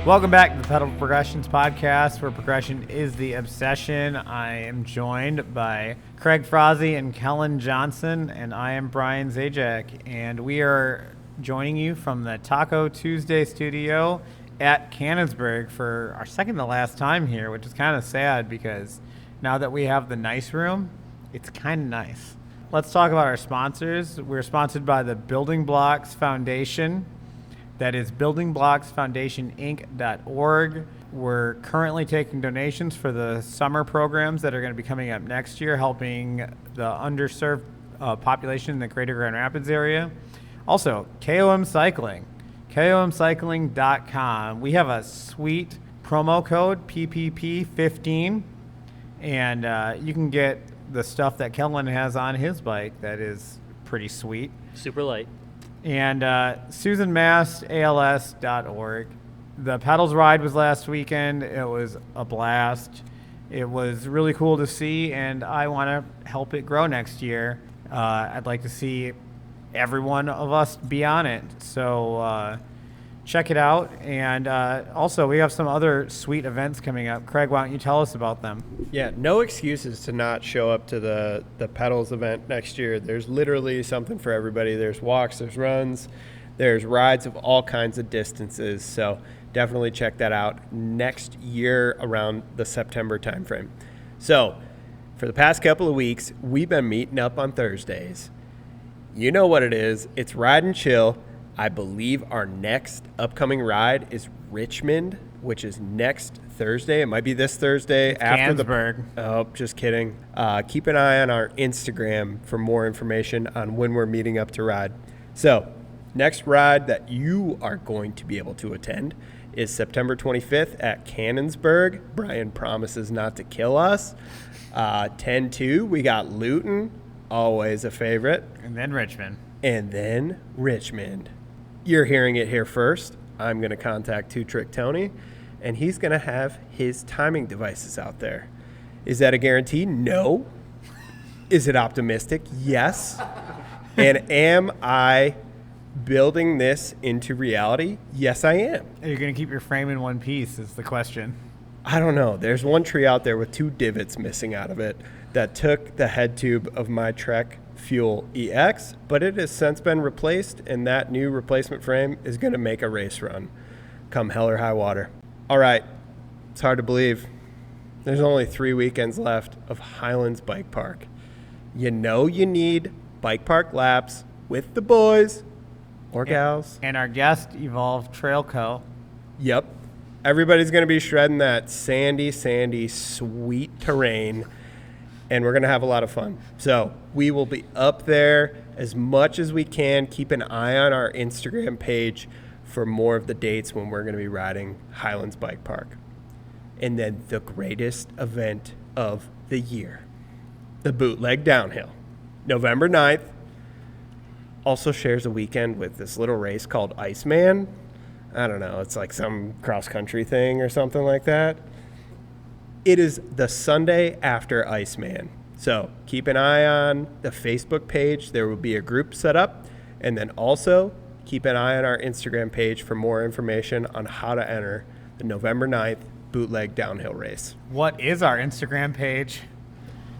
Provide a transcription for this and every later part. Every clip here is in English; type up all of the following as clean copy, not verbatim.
Welcome back to the Pedal Progressions podcast, where progression is the obsession. I am joined by Craig Frazee and Kellen Johnson, and I am Brian Zajac, and we are joining you from the Taco Tuesday studio at Cannonsburg for our second to last time here, which is kind of sad because now that we have the nice room, it's kind of nice. Let's talk about our sponsors. We're sponsored by the Building Blocks Foundation. That is buildingblocksfoundationinc.org. We're currently taking donations for the summer programs that are going to be coming up next year, helping the underserved population in the greater Grand Rapids area. Also, KOM Cycling, komcycling.com. We have a sweet promo code, PPP15, and you can get the stuff that Kellen has on his bike that is pretty sweet. Super light. And SusanMastALS.org. The Pedals Ride was last weekend. It was a blast. It was really cool to see, and I want to help it grow next year. I'd like to see every one of us be on it. So check it out. And also, we have some other sweet events coming up. Craig, why don't you tell us about them? Yeah, no excuses to not show up to the Pedals event next year. There's literally something for everybody. There's walks, there's runs, there's rides of all kinds of distances. So definitely check that out next year around the September timeframe. So for the past couple of weeks, we've been meeting up on Thursdays. You know what it is. It's Ride and Chill. I believe our next upcoming ride is Richmond, which is next Thursday. It might be this Thursday. It's after Cannonsburg. Oh, just kidding. Keep an eye on our Instagram for more information on when we're meeting up to ride. So, next ride that you are going to be able to attend is September 25th at Cannonsburg. Brian promises not to kill us. 10-2, we got Luton, always a favorite. And then Richmond. And then Richmond. You're hearing it here first. I'm going to contact Two Trick Tony, and he's going to have his timing devices out there. Is that a guarantee? No. Is it optimistic? Yes. And am I building this into reality? Yes, I am. Are you going to keep your frame in one piece is the question. I don't know. There's one tree out there with 2 divots missing out of it that took the head tube of my Trek Fuel EX, but it has since been replaced, and that new replacement frame is going to make a race run come hell or high water. All right, it's hard to believe. There's only 3 weekends left of Highlands Bike Park. You know you need bike park laps with the boys or gals. And our guest, Evolve Trail Co. Yep. Everybody's going to be shredding that sandy, sweet terrain, and we're going to have a lot of fun. So we will be up there as much as we can. Keep an eye on our Instagram page for more of the dates when we're going to be riding Highlands Bike Park. And then the greatest event of the year, the Bootleg Downhill. November 9th also shares a weekend with this little race called Iceman. I don't know. It's like some cross-country thing or something like that. It is the Sunday after Iceman. So keep an eye on the Facebook page. There will be a group set up. And then also keep an eye on our Instagram page for more information on how to enter the November 9th Bootleg Downhill race. What is our Instagram page?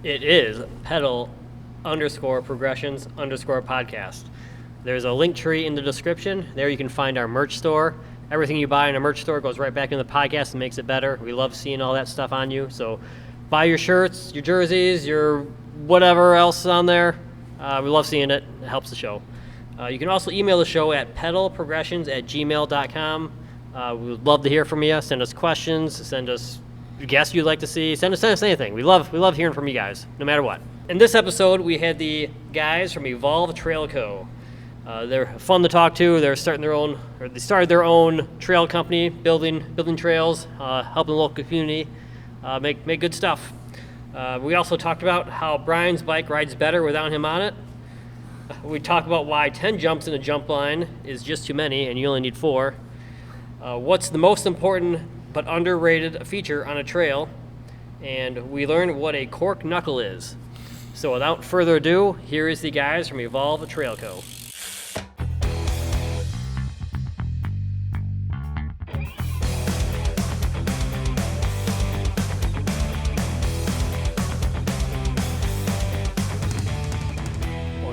It is pedal_progressions_podcast. There's a link tree in the description. There you can find our merch store. Everything you buy in a merch store goes right back in the podcast and makes it better. We love seeing all that stuff on you. So buy your shirts, your jerseys, your whatever else on there. We love seeing it. It helps the show. You can also email the show at pedalprogressions@gmail.com. We would love to hear from you. Send us questions. Send us guests you'd like to see. Send us anything. We love hearing from you guys, no matter what. In this episode, we had the guys from Evolve Trail Co. They're fun to talk to. They started their own trail company, building trails, helping the local community make good stuff. We also talked about how Brian's bike rides better without him on it. We talked about why 10 jumps in a jump line is just too many and you only need 4. What's the most important but underrated feature on a trail? And we learned what a cork knuckle is. So without further ado, here is the guys from Evolve Trail Co.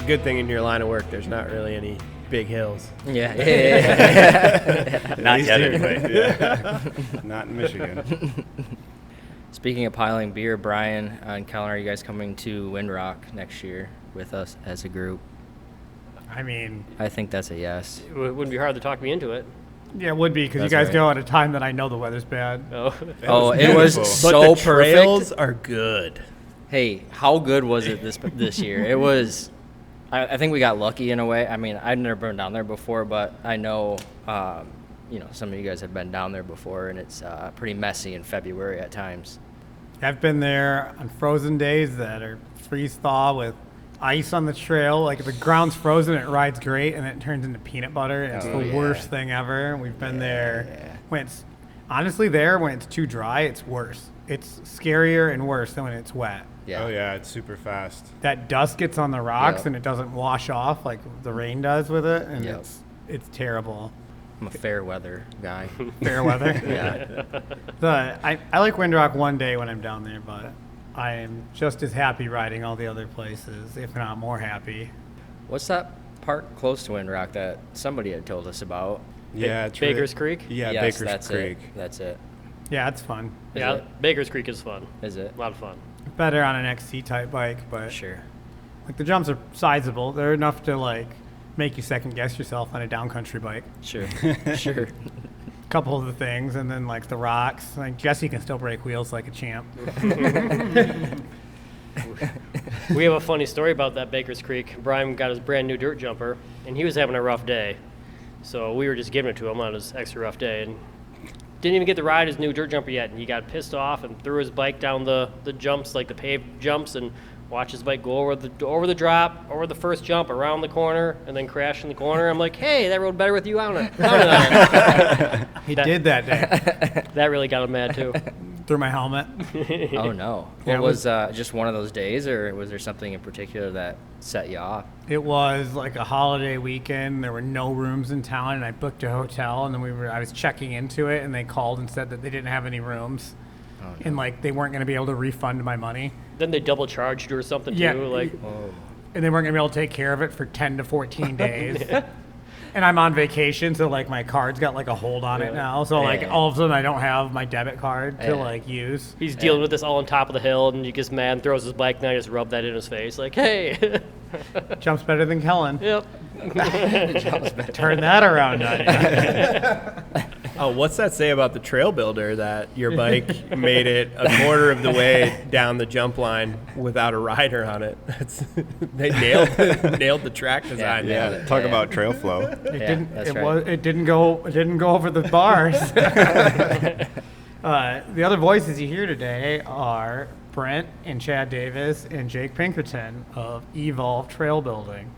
good thing in your line of work, there's not really any big hills. Yeah. Not yet, anyway. Yeah. Not in Michigan. Speaking of piling beer, Brian and Kellen, are you guys coming to Windrock next year with us as a group? I mean, I think that's a yes. It wouldn't be hard to talk me into it. yeah, it would be because you That's guys right. go at a time that I know the weather's bad. Oh, Oh, it was beautiful. so But the trails perfect. are good. Hey, how good was it this year? It was. I think we got lucky in a way. I mean, I've never been down there before, but I know, some of you guys have been down there before, and it's pretty messy in February at times. I've been there on frozen days that are freeze thaw with ice on the trail. Like if the ground's frozen, it rides great, and then it turns into peanut butter. And it's Oh, the yeah. worst thing ever. We've been there yeah. when it's honestly when it's too dry, it's worse. It's scarier and worse than when it's wet. Yeah. Oh, yeah, it's super fast. That dust gets on the rocks Yep. and it doesn't wash off like the rain does with it, and Yep. it's terrible. I'm a fair weather guy. Fair weather. Yeah. I like Windrock one day when I'm down there, but I am just as happy riding all the other places, if not more happy. What's that park close to Windrock that somebody had told us about? Yeah, it's Baker's Creek? Yeah, Yes, Baker's that's Creek. That's it. Yeah, it's fun. Is yeah. it? Baker's Creek is fun. Is it? A lot of fun. Better on an XC type bike, but Sure. like the jumps are sizable. They're enough to like make you second guess yourself on a downcountry bike. Sure. Sure. Couple of the things, and then like the rocks. Like Jesse can still break wheels like a champ. We have a funny story about that Baker's Creek. Brian got his brand new dirt jumper, and he was having a rough day. So we were just giving it to him on his extra rough day, and didn't even get to ride his new dirt jumper yet. And he got pissed off and threw his bike down the jumps, like the paved jumps, and watched his bike go over the drop, over the first jump, around the corner, and then crash in the corner. I'm like, hey, that rode better with you on it. He That- did that day. That really got him mad too. Through my helmet. Oh no. Yeah, What was just one of those days, or was there something in particular that set you off? It was like a holiday weekend. There were no rooms in town, and I booked a hotel. And then I was checking into it, and they called and said that they didn't have any rooms, Oh, no. and like they weren't going to be able to refund my money. Then they double charged you or something Yeah. too. Like, Oh. And they weren't going to be able to take care of it for 10 to 14 days. And I'm on vacation, so like my card's got like a hold on it now. So like Yeah. all of a sudden I don't have my debit card to Yeah. like use. he's dealing with this all on top of the hill, and he gets mad and throws his bike, and I just rub that in his face. Like, hey. Jumps better than Kellen. Yep. Turn that around on you. Oh, what's that say about the trail builder that your bike made it a quarter of the way down the jump line without a rider on it? They nailed the track design. Yeah. Yeah, talk about trail flow. That's right. It didn't go over the bars. The other voices you hear today are Brent and Chad Davis and Jake Pinkerton of Evolve Trail Building.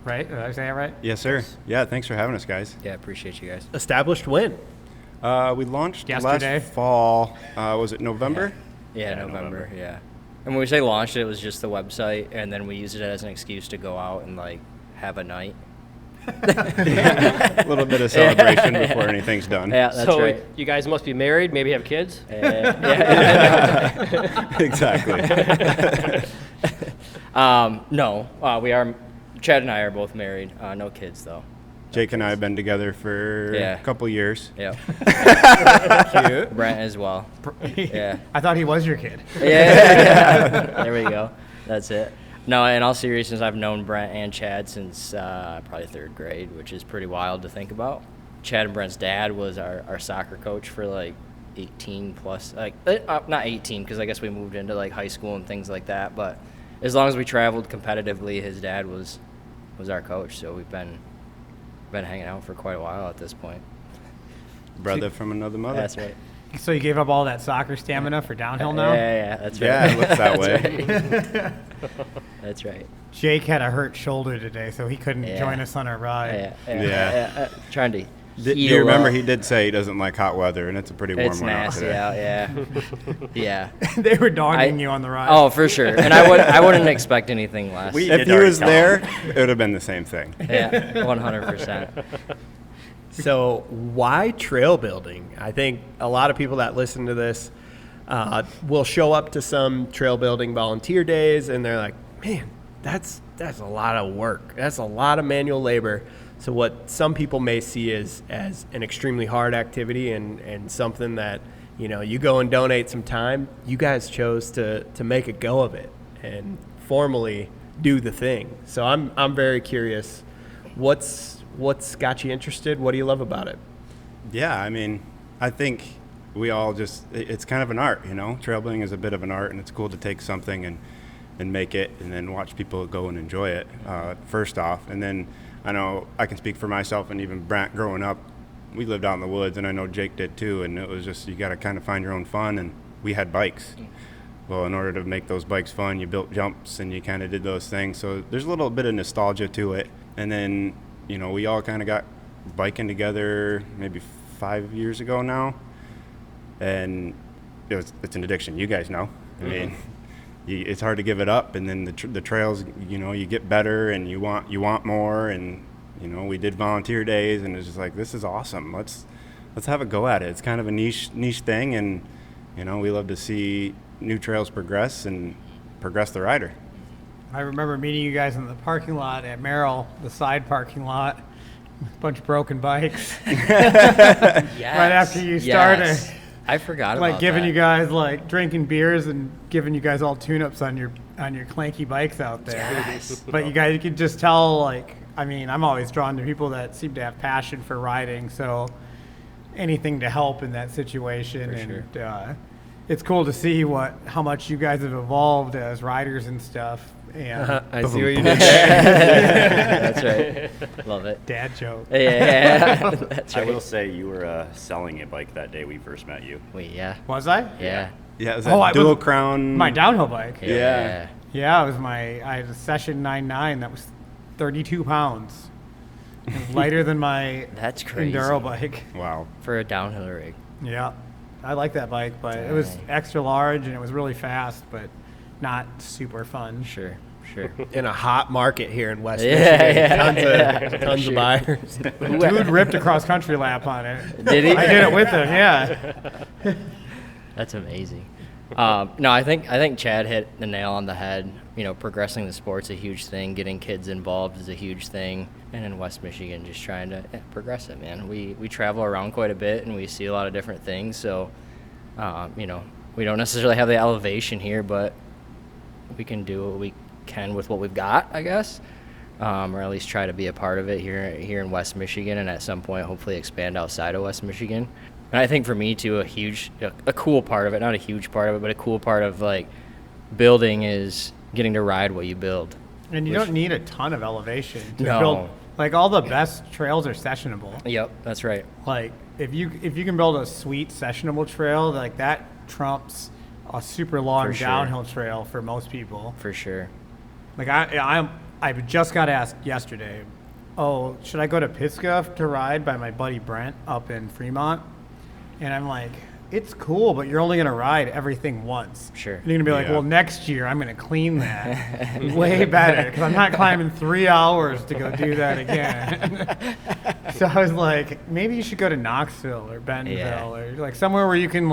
Right? Did I say that right? Yes, sir. Yeah, thanks for having us, guys. Yeah, appreciate you guys. Established when? We launched Yesterday. last fall. Was it November? Yeah, November. Yeah. And when we say launched, it was just the website, and then we used it as an excuse to go out and like have a night. A little bit of celebration before anything's done. Yeah, that's so right. you guys must be married, maybe have kids. Exactly. No, we are. Chad and I are both married. No kids though. Jake and I have been together for Yeah. a couple years. Yep. Cute. Brent as well. Yeah. I thought he was your kid. Yeah. There we go. That's it. No, in all seriousness, I've known Brent and Chad since probably third grade, which is pretty wild to think about. Chad and Brent's dad was our soccer coach for like 18 plus, like not 18 because I guess we moved into like high school and things like that. But as long as we traveled competitively, his dad was our coach. So we've been hanging out for quite a while at this point. Brother from another mother. That's right. So you gave up all that soccer stamina for downhill now? Yeah, that's right. Yeah, it looks that That's way. right. That's right. Jake had a hurt shoulder today, so he couldn't Yeah. join us on our ride. Yeah. Trying to Do heal you remember up. he did say he doesn't like hot weather, and it's a pretty warm It's one out nasty today. out, yeah. Yeah. They were dogging I- you on the ride. Oh, for sure. And I wouldn't expect anything less. If he was there, it would have been the same thing. Yeah, 100%. So why trail building? I think a lot of people that listen to this will show up to some trail building volunteer days, and they're like, man, that's a lot of work. That's a lot of manual labor. So what some people may see as an extremely hard activity and something that, you go and donate some time, you guys chose to make a go of it and formally do the thing. So I'm very curious, what's got you interested? What do you love about it? Yeah, I mean, I think we all it's kind of an art, Trailblazing is a bit of an art, and it's cool to take something and make it and then watch people go and enjoy it, first off. And then I know I can speak for myself and even Brant growing up, we lived out in the woods, and I know Jake did too, and it was just, you got to kind of find your own fun, and we had bikes. Well, in order to make those bikes fun, you built jumps and you kind of did those things. So there's a little bit of nostalgia to it. And then, we all kind of got biking together maybe 5 years ago now. And it's an addiction. You guys know. I mean, it's hard to give it up. And then the trails, you get better and you want more. And, we did volunteer days, and it's just like, this is awesome. Let's have a go at it. It's kind of a niche thing. And, we love to see new trails progress the rider. I remember meeting you guys in the parking lot at Merrill, the side parking lot, with a bunch of broken bikes. Yes. Right after you started. Yes. I forgot about that. Like giving you guys drinking beers and giving you guys all tune-ups on your clanky bikes out there. Yes. But you guys, you could just tell, I'm always drawn to people that seem to have passion for riding, so anything to help in that situation. For sure. It's cool to see how much you guys have evolved as riders and stuff. And I see what you did there. That's right. Love it. Dad joke. Yeah. That's I right. will say you were selling a bike that day we first met you. Was I? Yeah. Yeah, is Oh, that I dual was- crown? My downhill bike. Yeah. Yeah, I had a Session 99 that was 32 pounds. It was lighter than my That's crazy. Enduro bike. Wow. For a downhill rig. Yeah, I like that bike, but it was Dang. extra large and it was really fast, but not super fun. Sure. In a hot market here in West Yeah, Michigan. Tons sure. of buyers. Dude ripped a cross country lap on it. Did he? I did it with him. Yeah. That's amazing. No, I think Chad hit the nail on the head. Progressing the sport's a huge thing. Getting kids involved is a huge thing. And in West Michigan, just trying to progress it, man. We travel around quite a bit, and we see a lot of different things. So, we don't necessarily have the elevation here, but we can do what we can with what we've got, I guess. Or at least try to be a part of it here in West Michigan, and at some point, hopefully expand outside of West Michigan. And I think for me too, a cool part of it, not a huge part of it, but a cool part of building is getting to ride what you build. And you don't need a ton of elevation to No. build. All the best trails are sessionable. Yep, that's right. If you can build a sweet sessionable trail, that trumps a super long For sure. downhill trail for most people. For sure. I just got asked yesterday, oh, should I go to Pisgah to ride by my buddy Brent up in Fremont? And I'm like, it's cool, but you're only going to ride everything once. Sure. And you're going to be like, Yeah. well, next year I'm going to clean that way better because I'm not climbing 3 hours to go do that again. So I was like, maybe you should go to Knoxville or Bentonville or somewhere where you can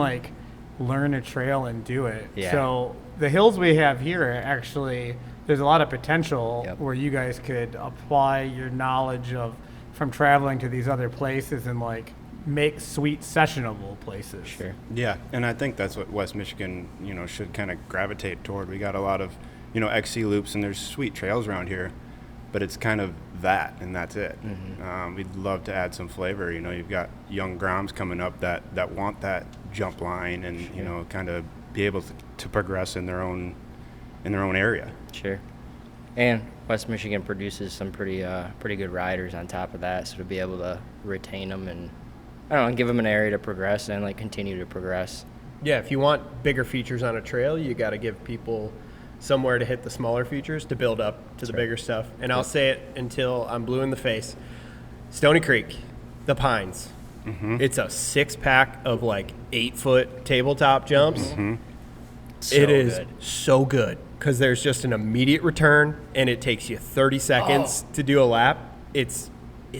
learn a trail and do it. Yeah. So the hills we have here actually, there's a lot of potential Yep. where you guys could apply your knowledge from traveling to these other places and make sweet sessionable places. Sure. Yeah, and I think that's what West Michigan, should kind of gravitate toward. We got a lot of, XC loops, and there's sweet trails around here, but it's kind of that, and that's it. Mm-hmm. We'd love to add some flavor. You've got young Groms coming up that want that jump line and, kind of be able to progress in their own area. Sure. And West Michigan produces some pretty good riders on top of that, so to be able to retain them and give them an area to progress and continue to progress. Yeah, if you want bigger features on a trail, you got to give people somewhere to hit the smaller features to build up to the bigger stuff. And I'll say it until I'm blue in the face. Stony Creek, the Pines. Mm-hmm. It's a 6-pack of 8-foot tabletop jumps. Mm-hmm. It is good. so good because there's just an immediate return and it takes you 30 seconds to do a lap. It's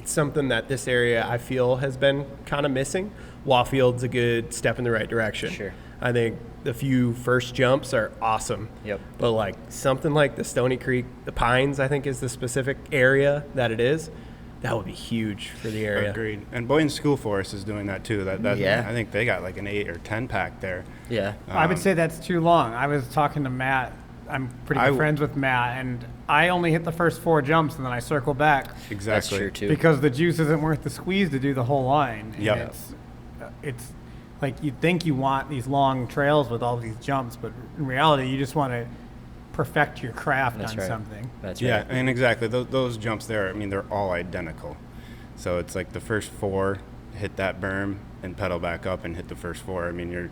something that this area I feel has been kind of missing. Wafield's a good step in the right direction. Sure. I think the few first jumps are awesome. Yep. But like something like the Stony Creek, the Pines, I think is the specific area that it is. That would be huge for the area. Agreed. And Boyden School Forest is doing that too. Yeah. I think they got like an 8 or 10 pack there. Yeah. I would say that's too long. I was talking to Matt. I'm pretty good friends with Matt, and I only hit the first 4 jumps, and then I circle back. Exactly. That's true too. Because the juice isn't worth the squeeze to do the whole line. And Yep. It's like you think you want these long trails with all these jumps, but in reality, you just want to perfect your craft That's on right. something. That's Yeah, right. and exactly. Those jumps there, I mean, they're all identical. So it's like the first 4, hit that berm and pedal back up and hit the first 4. I mean,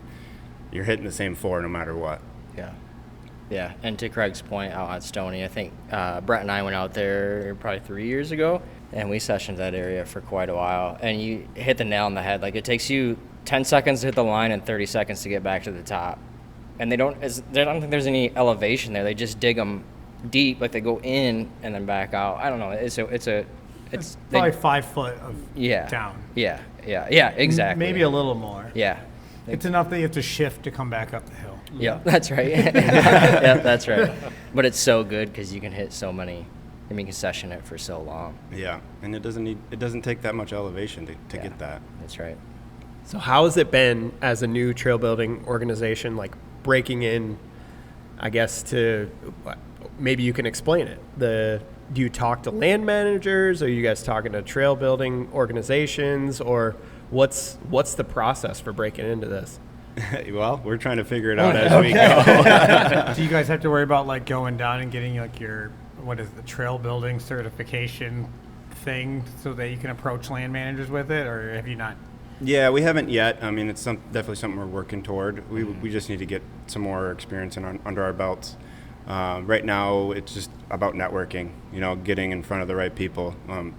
you're hitting the same 4 no matter what. Yeah. Yeah, and to Craig's point out at Stony, I think Brett and I went out there probably 3 years ago, and we sessioned that area for quite a while. And you hit the nail on the head. Like, it takes you 10 seconds to hit the line and 30 seconds to get back to the top. And they don't think there's any elevation there. They just dig them deep, like they go in and then back out. I don't know. It's Probably 5 foot of down. Yeah, exactly. Maybe a little more. Yeah. It's enough that you have to shift to come back up the hill. Yeah, that's right. Yeah, that's right. But it's so good because you can hit so many. I mean, you can session it for so long. Yeah, and it doesn't take that much elevation to get that. That's right. So how has it been as a new trail building organization, like breaking in, I guess, to maybe you can explain it. Do you talk to land managers? Are you guys talking to trail building organizations, or what's the process for breaking into this? Well, we're trying to figure it out as we go. Do you guys have to worry about like going down and getting like your, what is the trail building certification thing so that you can approach land managers with it, or have you not? Yeah, we haven't yet. I mean, it's definitely something we're working toward. We just need to get some more experience under our belts. Right now, it's just about networking, getting in front of the right people. And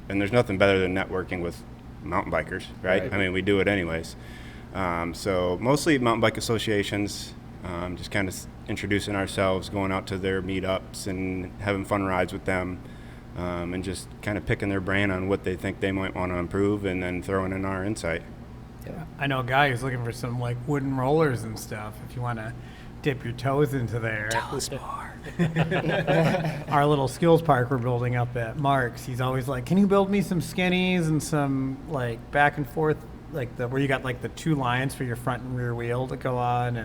there's nothing better than networking with mountain bikers, right? I mean, we do it anyways. So mostly mountain bike associations, just kind of introducing ourselves, going out to their meetups and having fun rides with them, and just kind of picking their brain on what they think they might want to improve and then throwing in our insight. I know a guy who's looking for some like wooden rollers and stuff. If you want to dip your toes into there. Tell us more. Our little skills park we're building up at Mark's, he's always like, can you build me some skinnies and some like back and forth, like where you got like the 2 lines for your front and rear wheel to go on,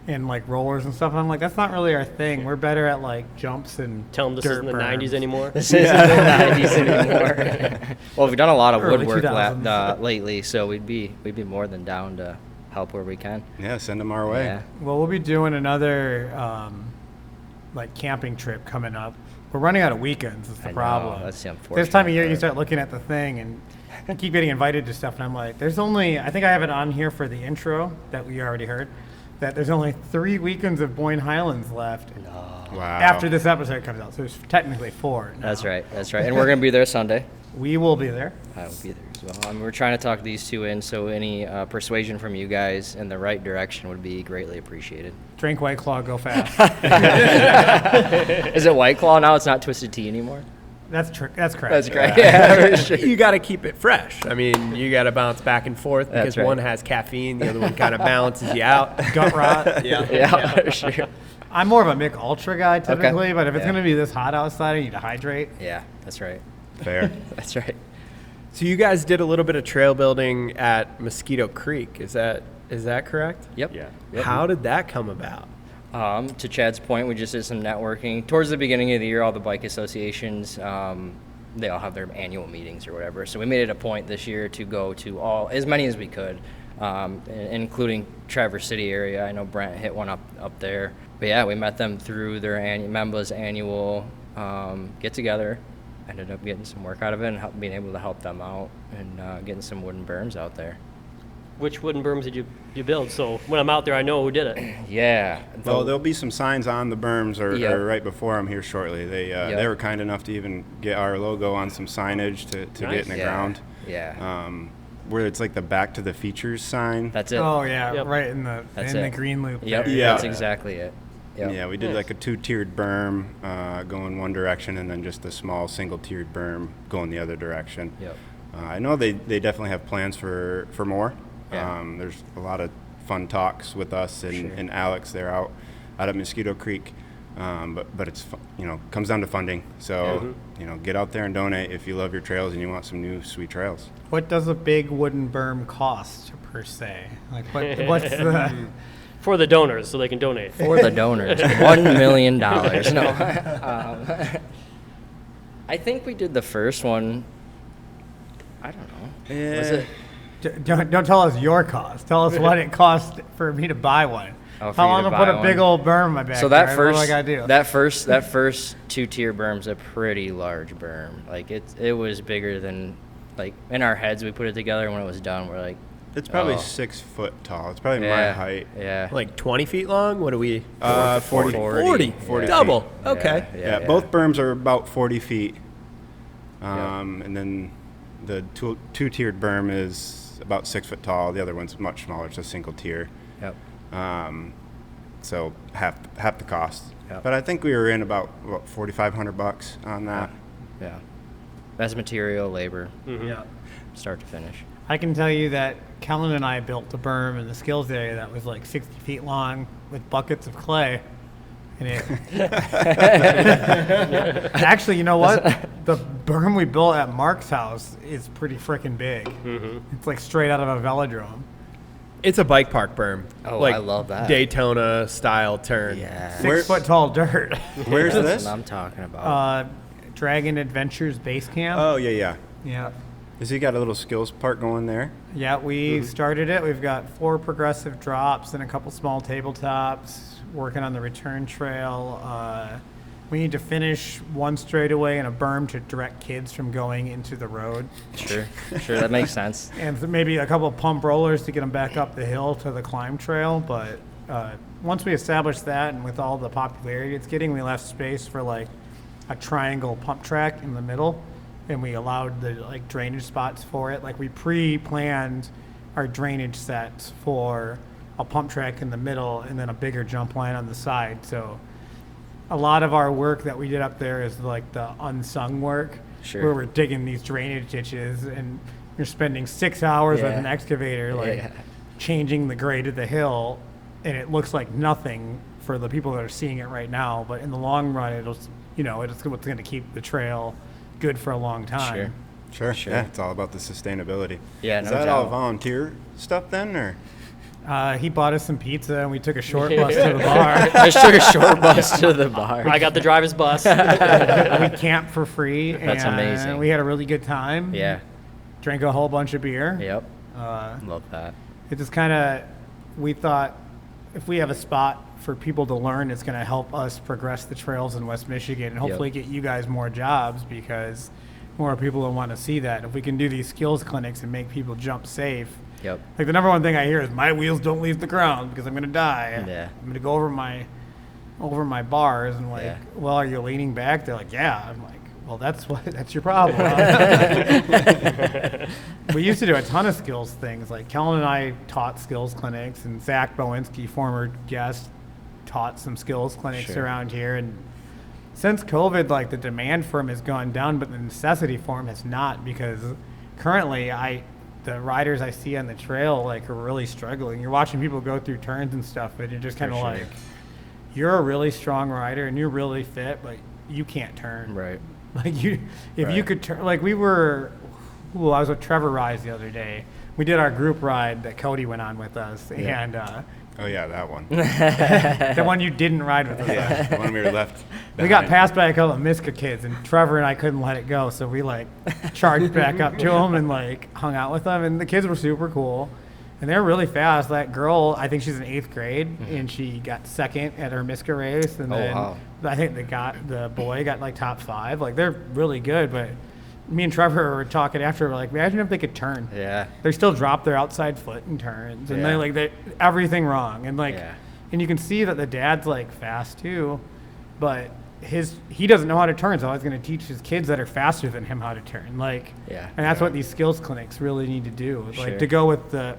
and like rollers and stuff. I'm like, that's not really our thing. We're better at like jumps and Tell them this dirt isn't the berms. 90s anymore. This isn't the 90s anymore. Well, we've done a lot of Early woodwork 2000s. lately, so we'd be more than down to help where we can. Yeah, send them our way. Yeah. Well, we'll be doing another like camping trip coming up. We're running out of weekends is the I know, problem. that's the This time of year, you unfortunate start looking at the thing, and you keep getting invited to stuff, and I'm like, there's only, I think I have it on here for the intro that we already heard, that there's only 3 weekends of Boyne Highlands left Wow. after this episode comes out. So there's technically 4 now. That's right. And we're going to be there Sunday. We will be there. I will be there as well. We're trying to talk these 2 in, so any persuasion from you guys in the right direction would be greatly appreciated. Drink White Claw, go fast. Is it White Claw now? It's not Twisted Tea anymore? That's correct. That's great. Yeah, for sure. You got to keep it fresh. I mean, you got to bounce back and forth because That's right. one has caffeine, the other one kind of balances you out. Gut rot. Yeah, for sure. I'm more of a Mick Ultra guy typically, but if it's Yeah. going to be this hot outside, I need to hydrate. Yeah, that's right. Fair. That's right. So you guys did a little bit of trail building at Mosquito Creek. Is that correct? Yep. Yeah. How did that come about? To Chad's point, we just did some networking. Towards the beginning of the year, all the bike associations, they all have their annual meetings or whatever. So we made it a point this year to go to as many as we could, including Traverse City area. I know Brent hit one up there. But yeah, we met them through their Memba's annual get-together. Ended up getting some work out of it and being able to help them out and getting some wooden berms out there. Which wooden berms did you build? So when I'm out there, I know who did it. Yeah. Well, there'll be some signs on the berms or Yep. right before them here shortly. They were kind enough to even get our logo on some signage to Nice. get in the ground. Yeah. Where it's like the back to the features sign. That's it. Oh yeah, Yep. right in the That's the it. green loop. Yep. there. Yeah. That's exactly it. Yep. Yeah, we did Nice. like a 2-tiered berm going one direction and then just a small single-tiered berm going the other direction. Yep. I know they definitely have plans for more. Yeah. There's a lot of fun talks with us and Alex. They're out at Mosquito Creek. But it's, comes down to funding. So, get out there and donate if you love your trails and you want some new sweet trails. What does a big wooden berm cost per se? Like what's the For the donors, so they can donate. For the donors, $1 million. No, I think we did the first one. I don't know. Was it? Don't tell us your cost. Tell us what it cost for me to buy one. Oh, How long to put a big old berm in my backyard? So that first, what do I gotta do? that first 2-tier berm's a pretty large berm. Like it was bigger than, like, in our heads we put it together, and when it was done we're like, It's probably oh. 6 foot tall. It's probably my height. Yeah. Like 20 feet long? What are we? 40. 40. Yeah. Double. Yeah. Okay. Yeah, both berms are about 40 feet. And then the two-tiered berm is about 6 foot tall. The other one's much smaller. It's a single tier. Yep. So half the cost. Yep. But I think we were in about $4,500 on that. Yeah. That's material, labor, Yeah. start to finish. I can tell you that Kellen and I built a berm in the skills area that was like 60 feet long with buckets of clay. And actually, you know what? The berm we built at Mark's house is pretty freaking big. It's like straight out of a velodrome. It's a bike park berm. Oh, like I love that. Daytona style turn. Yeah. 6 foot tall dirt. Where's That's this? what I'm talking about. Dragon Adventures Base Camp. Oh, yeah. Yeah. Has he got a little skills part going there? Yeah, we started it. We've got 4 progressive drops and a couple small tabletops, working on the return trail. We need to finish one straightaway and a berm to direct kids from going into the road. Sure, that makes sense. And maybe a couple of pump rollers to get them back up the hill to the climb trail. But once we establish that, and with all the popularity it's getting, we left space for like a triangle pump track in the middle. And we allowed the like drainage spots for it. Like we pre-planned our drainage sets for a pump track in the middle and then a bigger jump line on the side. So a lot of our work that we did up there is like the unsung work, Sure. where we're digging these drainage ditches and you're spending 6 hours with Yeah. an excavator, like Yeah. changing the grade of the hill, and it looks like nothing for the people that are seeing it right now. But in the long run, it's what's going to keep the trail good for a long time. Sure. Yeah, it's all about the sustainability. Yeah, Is no that all doubt. volunteer stuff then, or? He bought us some pizza and we took a short bus to the bar. I just took a short bus to the bar. I got the driver's bus. We camped for free. That's and amazing. We had a really good time. Yeah. Drank a whole bunch of beer. Yep. Uh, Love that. it just kind of, we thought if we have a spot for people to learn, it's going to help us progress the trails in West Michigan and hopefully get you guys more jobs, because more people will want to see that. If we can do these skills clinics and make people jump safe. Yep. Like the number one thing I hear is my wheels don't leave the ground because I'm going to die. Yeah. I'm going to go over my bars and like, Yeah. well, are you leaning back? They're like, yeah. I'm like, well, that's your problem. We used to do a ton of skills things. Like Kellen and I taught skills clinics, and Zach Bowenski, former guest, taught some skills clinics Sure. around here. And since COVID, like the demand for them has gone down, but the necessity for them has not, because currently the riders I see on the trail like are really struggling. You're watching people go through turns and stuff, but you're just kind of sure. like, you're a really strong rider and you're really fit, but you can't turn. Right. Like you Right. could turn, like I was with Trevor Rise the other day. We did our group ride that Cody went on with us, and Oh yeah, that one. the one you didn't ride with us. Yeah, the one we were left. We got behind. passed by a couple of Miska kids, and Trevor and I couldn't let it go, so we like charged back up to them and like hung out with them, and the kids were super cool, and they're really fast. That girl, I think she's in 8th grade, and she got second at her Miska race, and Oh, then wow. I think the boy got like top 5. Like they're really good, but me and Trevor were talking after, we're like, imagine if they could turn. Yeah. They still drop their outside foot in turns, and Yeah. they everything wrong, and like, Yeah. and you can see that the dad's like fast too, but he doesn't know how to turn, so I was going to teach his kids that are faster than him how to turn. Like, Yeah. and that's what these skills clinics really need to do. Like Sure. to go with the,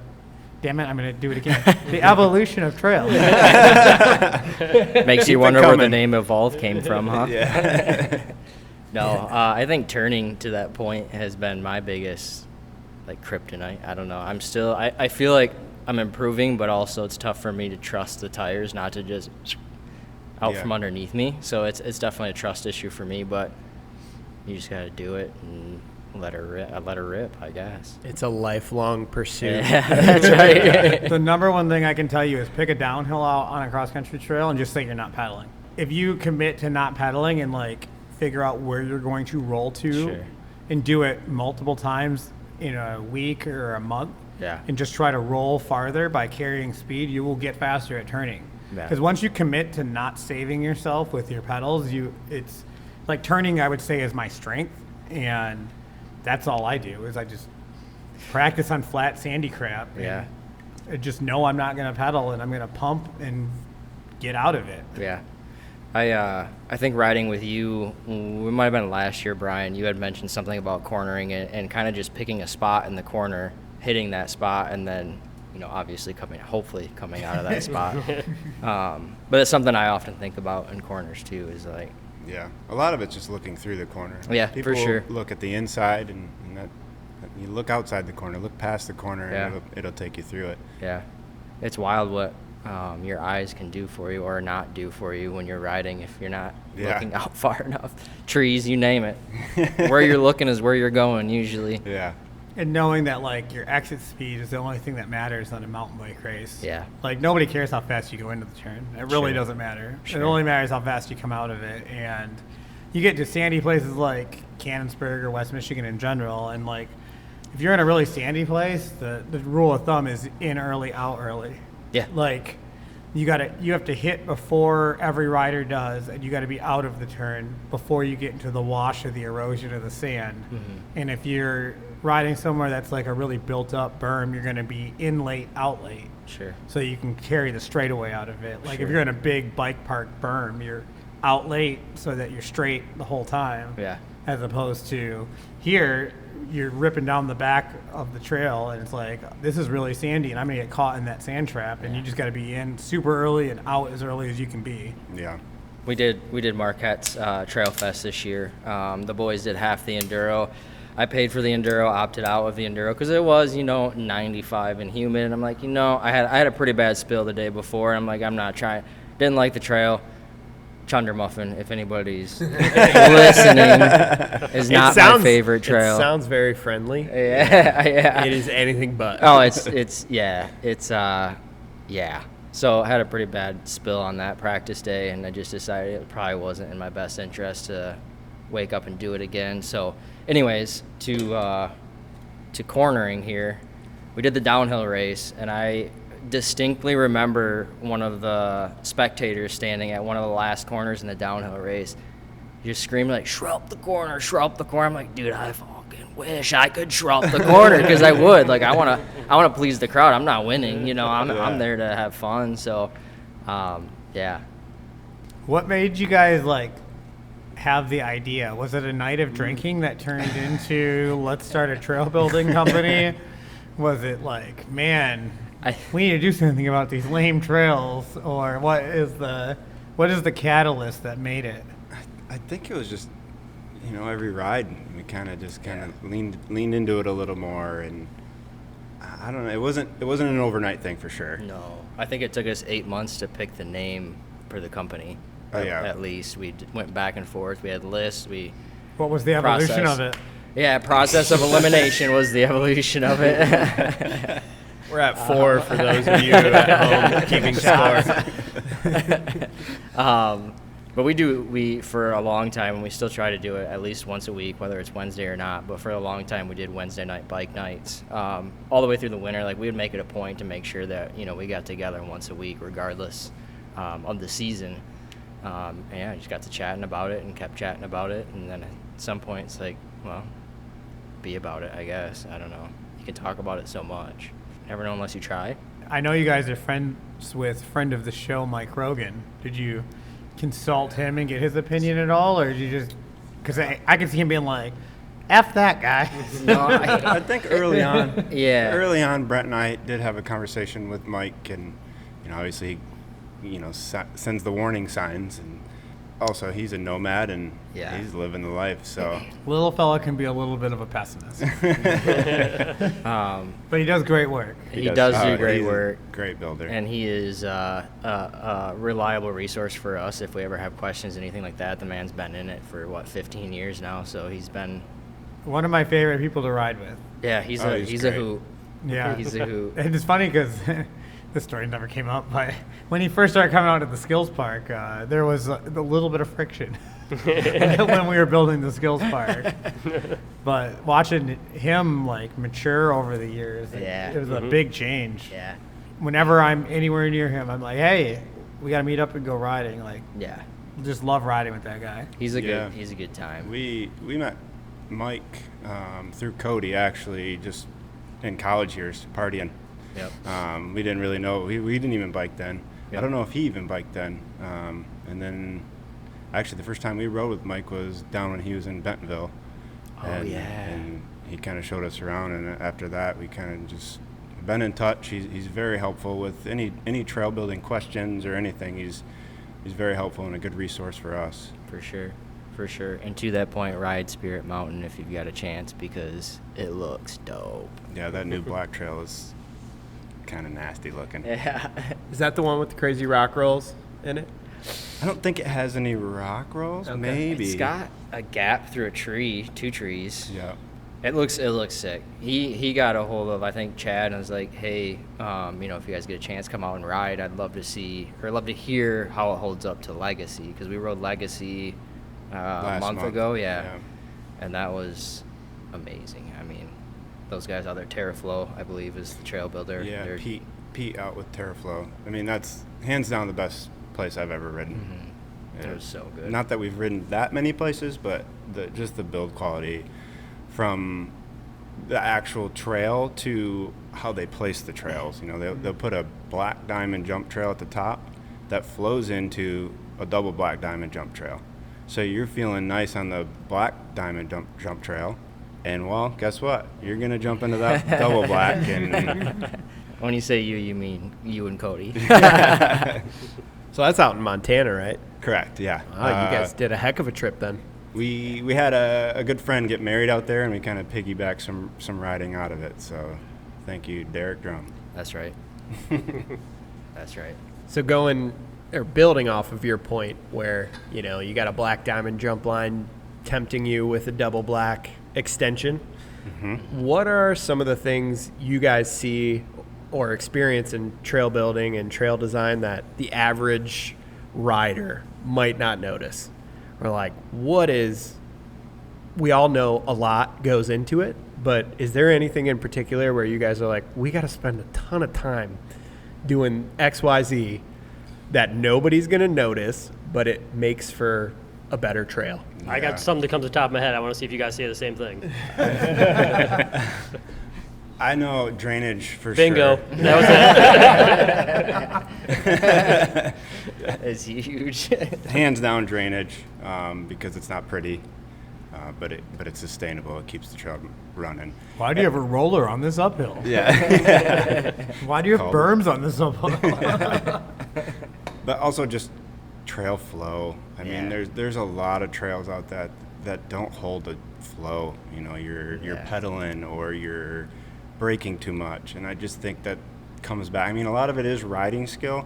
damn it, I'm going to do it again. The evolution of trails. Makes you it wonder where the coming. name Evolve came from, huh? Yeah. No, I think turning to that point has been my biggest, like, kryptonite. I don't know. I feel like I'm improving, but also it's tough for me to trust the tires not to just out Yeah. from underneath me. So it's definitely a trust issue for me, but you just got to do it and let her rip, I guess. It's a lifelong pursuit. Yeah, that's right. The number one thing I can tell you is pick a downhill out on a cross-country trail and just say you're not pedaling. If you commit to not pedaling and, like, figure out where you're going to roll to Sure. and do it multiple times in a week or a month Yeah. and just try to roll farther by carrying speed, you will get faster at turning. Yeah. Because once you commit to not saving yourself with your pedals, it's like turning, I would say, is my strength. And that's all I do is I just practice on flat, sandy crap. and Yeah. I just know I'm not going to pedal and I'm going to pump and get out of it. Yeah. I think riding with you, we might have been last year, Brian, you had mentioned something about cornering it and kind of just picking a spot in the corner, hitting that spot, and then, obviously hopefully coming out of that spot. But it's something I often think about in corners too, is like, Yeah, a lot of it's just looking through the corner. Yeah, People for sure. look at the inside, and that you look outside the corner, look past the corner, Yeah. and it'll take you through it. yeah, it's wild what your eyes can do for you or not do for you when you're riding if you're not Yeah. looking out far enough. Trees, you name it. Where you're looking is where you're going usually. Yeah, And knowing that, like, your exit speed is the only thing that matters on a mountain bike race. Yeah. Like, nobody cares how fast you go into the turn. It really Sure. doesn't matter. Sure. It only matters how fast you come out of it. And you get to sandy places like Cannonsburg or West Michigan in general, and, like, if you're in a really sandy place, the rule of thumb is in early, out early. Yeah. Like, you have to hit before every rider does, and you got to be out of the turn before you get into the wash of the erosion of the sand. And if you're riding somewhere that's like a really built up berm, you're going to be in late, out late. Sure. So you can carry the straightaway out of it. Like Sure. if you're in a big bike park berm, you're out late so that you're straight the whole time. Yeah. As opposed to here, you're ripping down the back of the trail, and it's like, this is really sandy, and I'm going to get caught in that sand trap, and you just got to be in super early and out as early as you can be. yeah. We did Marquette's Trail Fest this year. The boys did half the enduro. I paid for the enduro, opted out of the enduro because it was 95 and humid. And I'm like, I had a pretty bad spill the day before. And I'm like, I'm not trying. Didn't like the trail. Chunder Muffin, if anybody's listening, is not my favorite trail. It sounds very friendly. Yeah. It is anything but. Oh, it's So I had a pretty bad spill on that practice day, and I just decided it probably wasn't in my best interest to wake up and do it again. So anyways, to cornering here, we did the downhill race, and I distinctly remember one of the spectators standing at one of the last corners in the downhill race just screaming like, "Shrub the corner, shrub the corner." I'm like, dude, I fucking wish I could shrub the corner, because I would. Like, I want to please the crowd. I'm not winning, I'm there to have fun. So yeah. What made you guys like have the idea? Was it a night of drinking that turned into let's start a trail building company? Was it like, man, we need to do something about these lame trails? Or what is the catalyst that made it? I think it was just, every ride we kind of leaned into it a little more, and I don't know. It wasn't an overnight thing for sure. No, I think it took us 8 months to pick the name for the company. Oh, yeah. At least we went back and forth. We had lists. What was the evolution of it? Yeah, process of elimination was the evolution of it. We're at 4 for those of you at home keeping score. But we for a long time, and we still try to do it at least once a week, whether it's Wednesday or not. But for a long time, we did Wednesday night bike nights all the way through the winter. Like, we would make it a point to make sure that we got together once a week, regardless of the season. And yeah, just got to chatting about it and kept chatting about it, and then at some point it's like, well, be about it, I guess. I don't know. You can talk about it so much. Never know unless you try. I know you guys are friends with friend of the show, Mike Rogan. Did you consult him and get his opinion at all, or did you just? Because I could see him being like, "F that guy." No, I think early on, Yeah. Early on, Brett and I did have a conversation with Mike, and obviously, sends the warning signs, and also he's a nomad and Yeah. he's living the life. So Little fella can be a little bit of a pessimist, but he does great work. He does do he's great a work. great builder. And he is a reliable resource for us if we ever have questions, anything like that. The man's been in it for, 15 years now, so he's been... One of my favorite people to ride with. Yeah, he's Oh, a he's a great. hoot. Yeah. He's a hoot. And it's funny because this story never came up, but when he first started coming out at the skills park, there was a little bit of friction when we were building the skills park. But watching him like mature over the years, Yeah. it was a big change. Yeah, Whenever I'm anywhere near him, I'm like, hey, we got to meet up and go riding. Like, yeah. just love riding with that guy. He's a Yeah. good time. We met Mike through Cody, actually, just in college years, partying. Yep. We didn't really know. We didn't even bike then. Yep. I don't know if he even biked then. And then, actually, the first time we rode with Mike was down when he was in Bentonville. Oh, yeah. And he kind of showed us around. And after that, we kind of just been in touch. He's very helpful with any trail building questions or anything. He's very helpful and a good resource for us. For sure. And to that point, ride Spirit Mountain if you've got a chance because it looks dope. Yeah, that new black trail is kind of nasty looking. Yeah. Is that the one with the crazy rock rolls in it? I don't think it has any rock rolls. Okay. Maybe. It's got a gap through a tree, 2 trees. Yeah. It looks sick. He got a hold of, I think, Chad, and was like, hey, if you guys get a chance, come out and ride. I'd love to hear how it holds up to Legacy because we rode Legacy a Last month month, ago, yeah. And that was amazing. I mean, those guys out there, TerraFlow, I believe, is the trail builder. Yeah, They're- Pete out with TerraFlow. I mean, that's hands down the best place I've ever ridden. They're so good. Not that we've ridden that many places, but just the build quality from the actual trail to how they place the trails. They'll put a black diamond jump trail at the top that flows into a double black diamond jump trail. So you're feeling nice on the black diamond jump trail. And, well, guess what? You're going to jump into that double black. And When you say you mean you and Cody. So that's out in Montana, right? correct, yeah. Oh, you guys did a heck of a trip then. We had a good friend get married out there, and we kind of piggybacked some riding out of it. So thank you, Derek Drum. That's right. That's right. So building off of your point where, you got a black diamond jump line tempting you with a double black extension. Mm-hmm. What are some of the things you guys see or experience in trail building and trail design that the average rider might not notice? Or like, we all know a lot goes into it, but is there anything in particular where you guys are like, we got to spend a ton of time doing XYZ that nobody's going to notice, but it makes for a better trail? I Yeah. got something that comes to the top of my head. I want to see if you guys say the same thing. I know drainage for Bingo. sure. That was it. It's huge. Hands down drainage, because it's not pretty, but it's sustainable. It keeps the trail running. Why do you have a roller on this uphill? Yeah. Why do you have Called- berms on this uphill? But also just trail flow. I mean, Yeah. there's a lot of trails out that don't hold a flow. You're Yeah. pedaling or you're braking too much, and I just think that comes back. I mean, a lot of it is riding skill,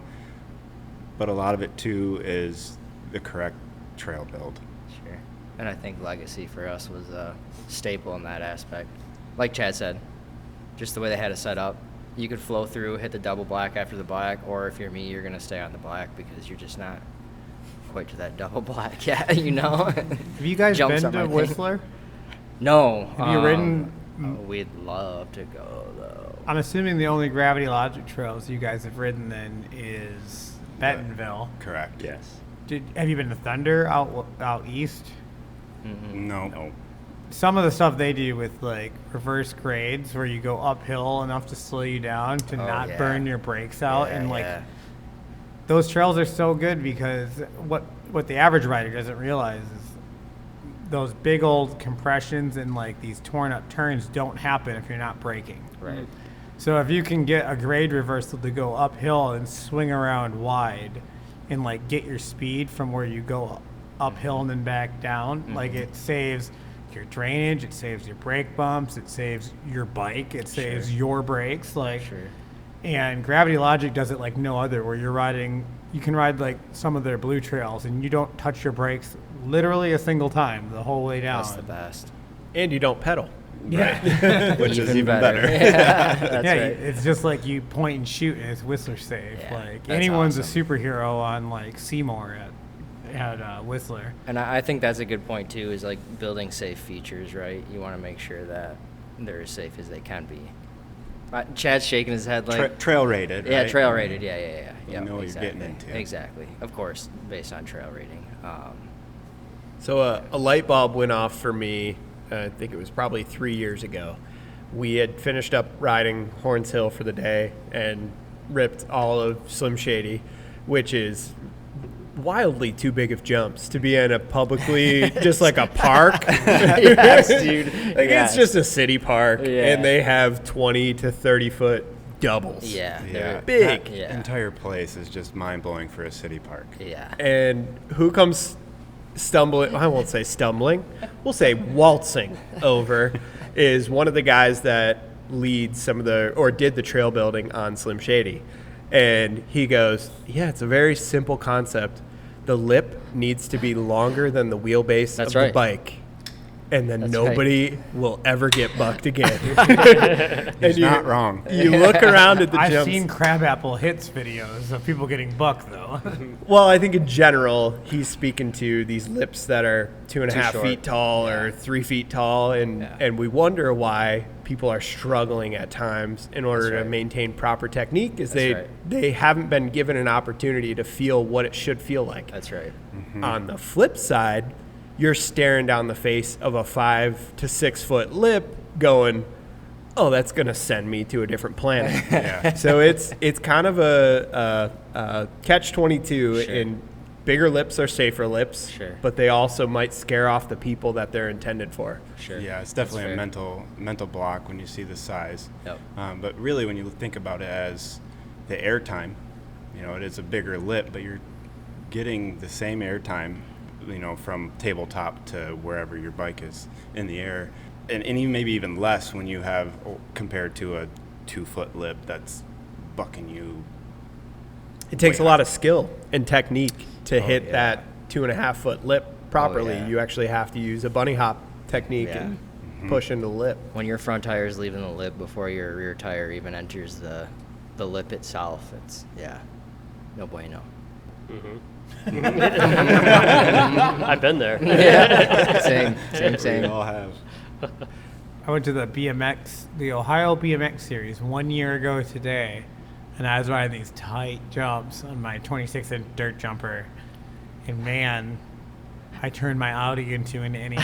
but a lot of it too is the correct trail build. Sure. And I think Legacy for us was a staple in that aspect. Like Chad said, just the way they had it set up. You could flow through, hit the double black after the black, or if you're me, you're going to stay on the black because you're just not quite to that double black yet, Have you guys Jumps been on to my thing. Whistler? No. Have you ridden? We'd love to go, though. I'm assuming the only Gravity Logic trails you guys have ridden then is Bentonville. Correct. Yes. Have you been to Thunder out east? No. Some of the stuff they do with like reverse grades where you go uphill enough to slow you down to Oh, not yeah. burn your brakes out, and like Yeah. those trails are so good because what the average rider doesn't realize is those big old compressions and like these torn up turns don't happen if you're not braking. Right. So if you can get a grade reversal to go uphill and swing around wide and like get your speed from where you go uphill and then back down. Like it saves your drainage, it saves your brake bumps, it saves your bike, it saves your brakes. Like, and Gravity Logic does it like no other, where you can ride like some of their blue trails and you don't touch your brakes literally a single time the whole way down. That's the best. And you don't pedal. Yeah. Which is even better. Yeah, that's right. It's just like you point and shoot and it's Whistler safe. Yeah, like that's anyone's awesome. a superhero on like Seymour at Whistler. And I think that's a good point too, is like building safe features, right? You want to make sure that they're as safe as they can be. Chad's shaking his head like Trail rated, right? Yeah, trail rated. Yeah. You know what you're getting into. Exactly. Of course, based on trail rating. So a light bulb went off for me, I think it was probably 3 years ago. We had finished up riding Horns Hill for the day and ripped all of Slim Shady, which is wildly too big of jumps to be in a publicly, just like a park. Yes, dude. Like Yes. it's just a city park, Yeah. and they have 20 to 30 foot doubles. Yeah. Yeah. They're Big. That Yeah. entire place is just mind-blowing for a city park. Yeah. And who comes stumbling, I won't say stumbling, we'll say waltzing over, is one of the guys that leads did the trail building on Slim Shady. And he goes, yeah, it's a very simple concept. The lip needs to be longer than the wheelbase That's of right. the bike. And then That's nobody will ever get bucked again. He's not wrong. You look around at the I've jumps. seen Crabapple Hits videos of people getting bucked though. Well, I think in general, he's speaking to these lips that are 2.5 short. feet tall or 3 feet tall, and we wonder why people are struggling at times in order That's to right. maintain proper technique, is That's right. they haven't been given an opportunity to feel what it should feel like. That's right. On the flip side, you're staring down the face of a 5 to 6 foot lip going, oh, that's going to send me to a different planet. Yeah. So it's kind of a catch-22 Sure. in bigger lips are safer lips, Sure. but they also might scare off the people that they're intended for. Sure. Yeah, it's definitely a That's fair. mental block when you see the size. Yep. But really, when you think about it as the air time, it is a bigger lip, but you're getting the same air time, from tabletop to wherever your bike is in the air, and even maybe even less when you have compared to a 2 foot lip that's bucking you. It takes a Way lot of skill and technique to hit yeah. that 2.5 foot lip properly. yeah. You actually have to use a bunny hop technique Yeah. and push into the lip. When your front tire is leaving the lip before your rear tire even enters the lip itself, it's no bueno. I've been there. Yeah. Same. We all have. I went to the Ohio BMX series 1 year ago today, and I was riding these tight jumps on my 26-inch dirt jumper, and man, I turned my Audi into an innie.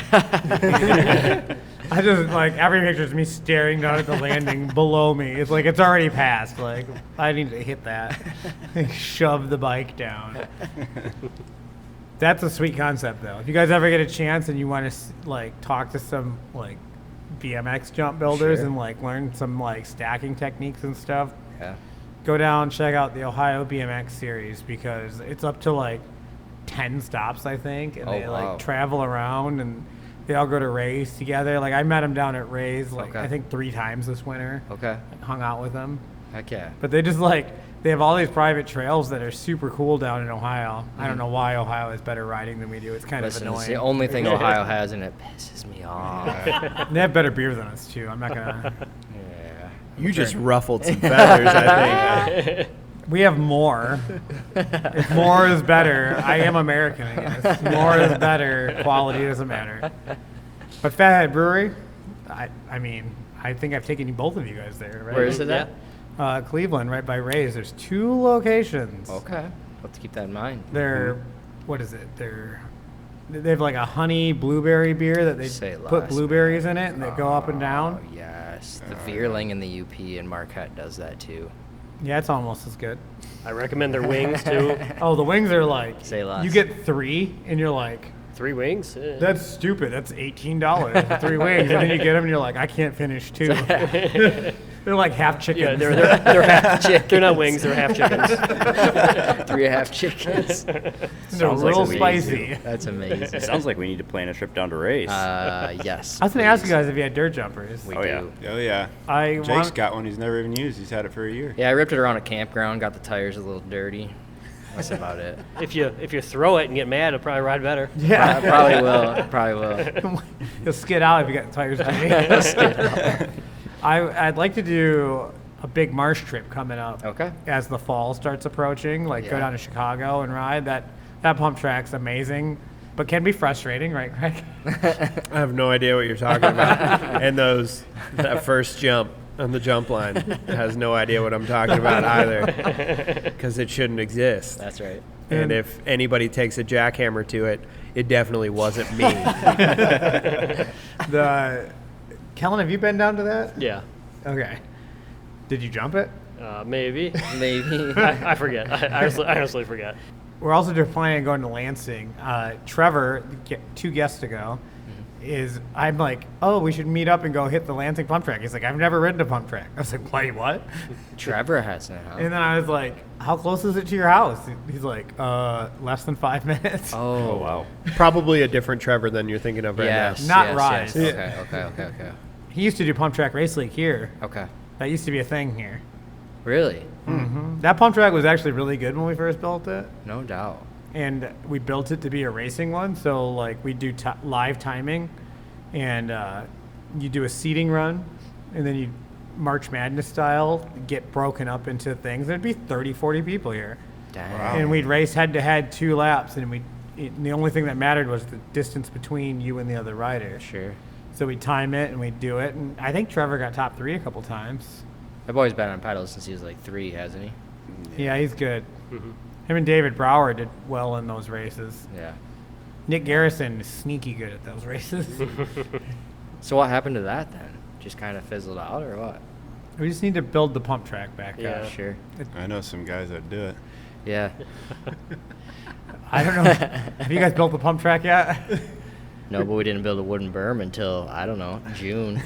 I just, every picture is me staring down at the landing below me. It's like, it's already passed. Like, I need to hit that. Shove the bike down. That's a sweet concept, though. If you guys ever get a chance and you want to, talk to some, BMX jump builders Sure. and, learn some, stacking techniques and stuff, Yeah. go down, check out the Ohio BMX series, because it's up to, 10 stops, I think, and Oh, they wow. travel around and they all go to Ray's together. I met them down at Ray's Okay. I think 3 times this winter. Okay. Hung out with them, Heck yeah. but they just they have all these private trails that are super cool down in Ohio. I don't know why Ohio has better riding than we do. It's kind Listen, of it's annoying. the only thing Ohio has, and it pisses me off. They have better beer than us too. I'm not gonna. Yeah. You just ruffled some feathers, I think. We have more. If more is better, I am American, I guess. More is better. Quality doesn't matter. But Fathead Brewery, I mean, I think I've taken both of you guys there, right? Where is it at? Cleveland, right by Ray's. There's 2 locations. Okay. I'll have to keep that in mind. They're, what is it? They have a honey blueberry beer that they Say put less, blueberries in it and they go up and down. Oh, yes. The Veerling in the UP in Marquette does that too. Yeah, it's almost as good. I recommend their wings too. Oh, the wings are Say less. you get 3 and you're like, 3 wings. that's stupid. That's $18 for 3 wings. And then you get them and you're like, I can't finish 2. They're like half chickens. Yeah, they're half chickens. They're not wings, they're half chickens. 3.5 chickens. They're Sounds like real amazing. spicy. That's amazing. It sounds like we need to plan a trip down to race. Yes. I was going to ask you please. guys if you had dirt jumpers. We Oh, do. yeah. Oh yeah. I Jake's want, got one he's never even used. He's had it for a year. Yeah, I ripped it around a campground, got the tires a little dirty. That's about it. If you throw it and get mad, it'll probably ride better. yeah. Probably will. You'll skid out if you got tires dirty. I'd like to do a big marsh trip coming up. Okay. As the fall starts approaching, like go Yeah. down to Chicago and ride. That pump track's amazing, but can be frustrating, right, Craig? I have no idea what you're talking about. And that first jump on the jump line has no idea what I'm talking about either, because it shouldn't exist. That's right. And if anybody takes a jackhammer to it, it definitely wasn't me. Kellen, have you been down to that? Yeah, Okay. Did you jump it? maybe. Maybe. I forget. I honestly forget. We're also just planning on going to Lansing. Trevor, 2 guests ago, I'm like, oh, we should meet up and go hit the Lansing pump track. He's like, I've never ridden a pump track. I was like, wait, what? Trevor hasn't, huh? And then I was like, how close is it to your house? He's like, less than 5 minutes. Oh wow. Probably a different Trevor than you're thinking of right Yes. Not yes, Rise. Yes. Okay. He used to do pump track race league here. Okay. That used to be a thing here. Really? That pump track was actually really good when we first built it. No doubt. And we built it to be a racing one. So, like, we do live timing. And you do a seating run. And then you March Madness style get broken up into things. There'd be 30, 40 people here. Dang. Wow. And we'd race head-to-head 2 laps. And the only thing that mattered was the distance between you and the other rider. Sure. So we'd time it and we'd do it. And I think Trevor got top 3 a couple times. My boy's been on pedals since he was like 3, hasn't he? Yeah, he's good. Him and David Brower did well in those races. Yeah. Nick Garrison is sneaky good at those races. So what happened to that then? Just kind of fizzled out or what? We just need to build the pump track back Yeah. up. Sure. I know some guys that do it. Yeah. I don't know. Have you guys built the pump track yet? No, but we didn't build a wooden berm until, I don't know, June.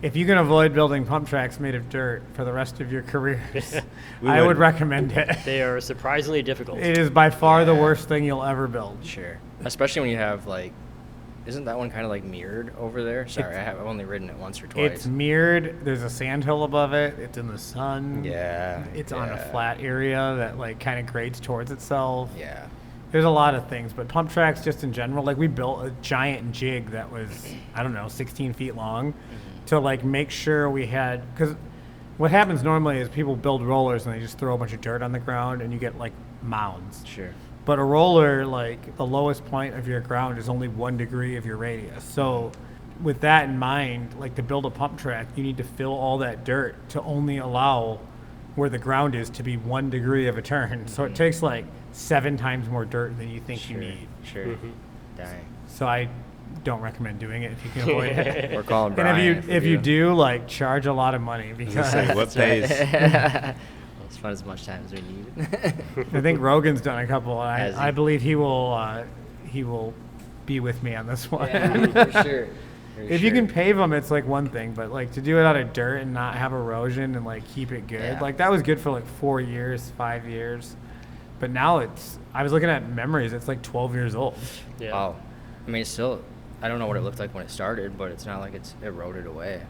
If you can avoid building pump tracks made of dirt for the rest of your careers, We I would would. recommend it. They are surprisingly difficult. It is by far the Yeah. worst thing you'll ever build. Sure. Especially when you have like, isn't that one kind of like mirrored over there? Sorry, I've only ridden it once or twice. It's mirrored. There's a sandhill above it. It's in the sun. Yeah. It's on a yeah, flat area that like kind of grades towards itself. Yeah. There's a lot of things, but pump tracks just in general, like we built a giant jig that was, I don't know, 16 feet long to like make sure we had, because what happens normally is people build rollers and they just throw a bunch of dirt on the ground and you get like mounds. Sure. But a roller, like the lowest point of your ground is only 1 degree of your radius. So with that in mind, like to build a pump track, you need to fill all that dirt to only allow where the ground is to be 1 degree of a turn. So it takes like 7 times more dirt than you think you need. Sure. Dang. So I don't recommend doing it if you can avoid it. We're calling And Brian. if you do, like charge a lot of money because Say, what pays? Let's spend as much time as we need. I think Rogan's done a couple. Has he? I believe he will be with me on this one. Yeah, for sure. For If you sure. can pave them, it's like one thing, but like to do it out of dirt and not have erosion and like keep it good, Yeah. like that was good for like 4 years, 5 years, but now I was looking at memories, it's like 12 years old. Yeah. Wow. I mean, it's still, I don't know what it looked like when it started, but it's not like it's eroded away.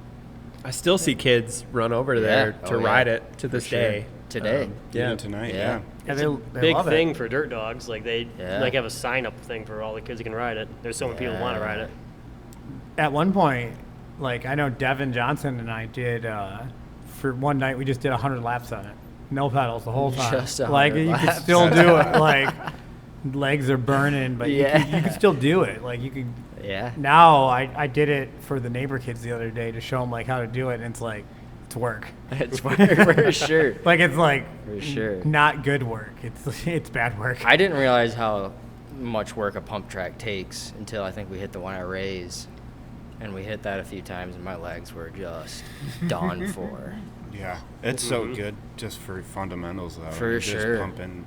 I still see kids run over there Yeah. to Oh, yeah. ride it to this sure. day. Today. Yeah. Even tonight, Yeah. yeah. Yeah, It's they, a they big love it. thing for dirt dogs. Like they Yeah. like have a sign up thing for all the kids who can ride it. There's so many people who want to Yeah. ride it. At one point, like I know Devin Johnson and I did for one night we just did 100 laps on it, no pedals the whole time. Just 100 like you could laps. still do it. Like legs are burning, but Yeah. you could still do it. Like you could. Yeah. Now I did it for the neighbor kids the other day to show them like how to do it, and it's like it's work. It's for sure. Like it's like For sure. not good work. It's bad work. I didn't realize how much work a pump track takes until I think we hit the one at Ray's. And we hit that a few times, and my legs were just done for. Yeah, it's so good just for fundamentals though. For You're sure. Just pumping,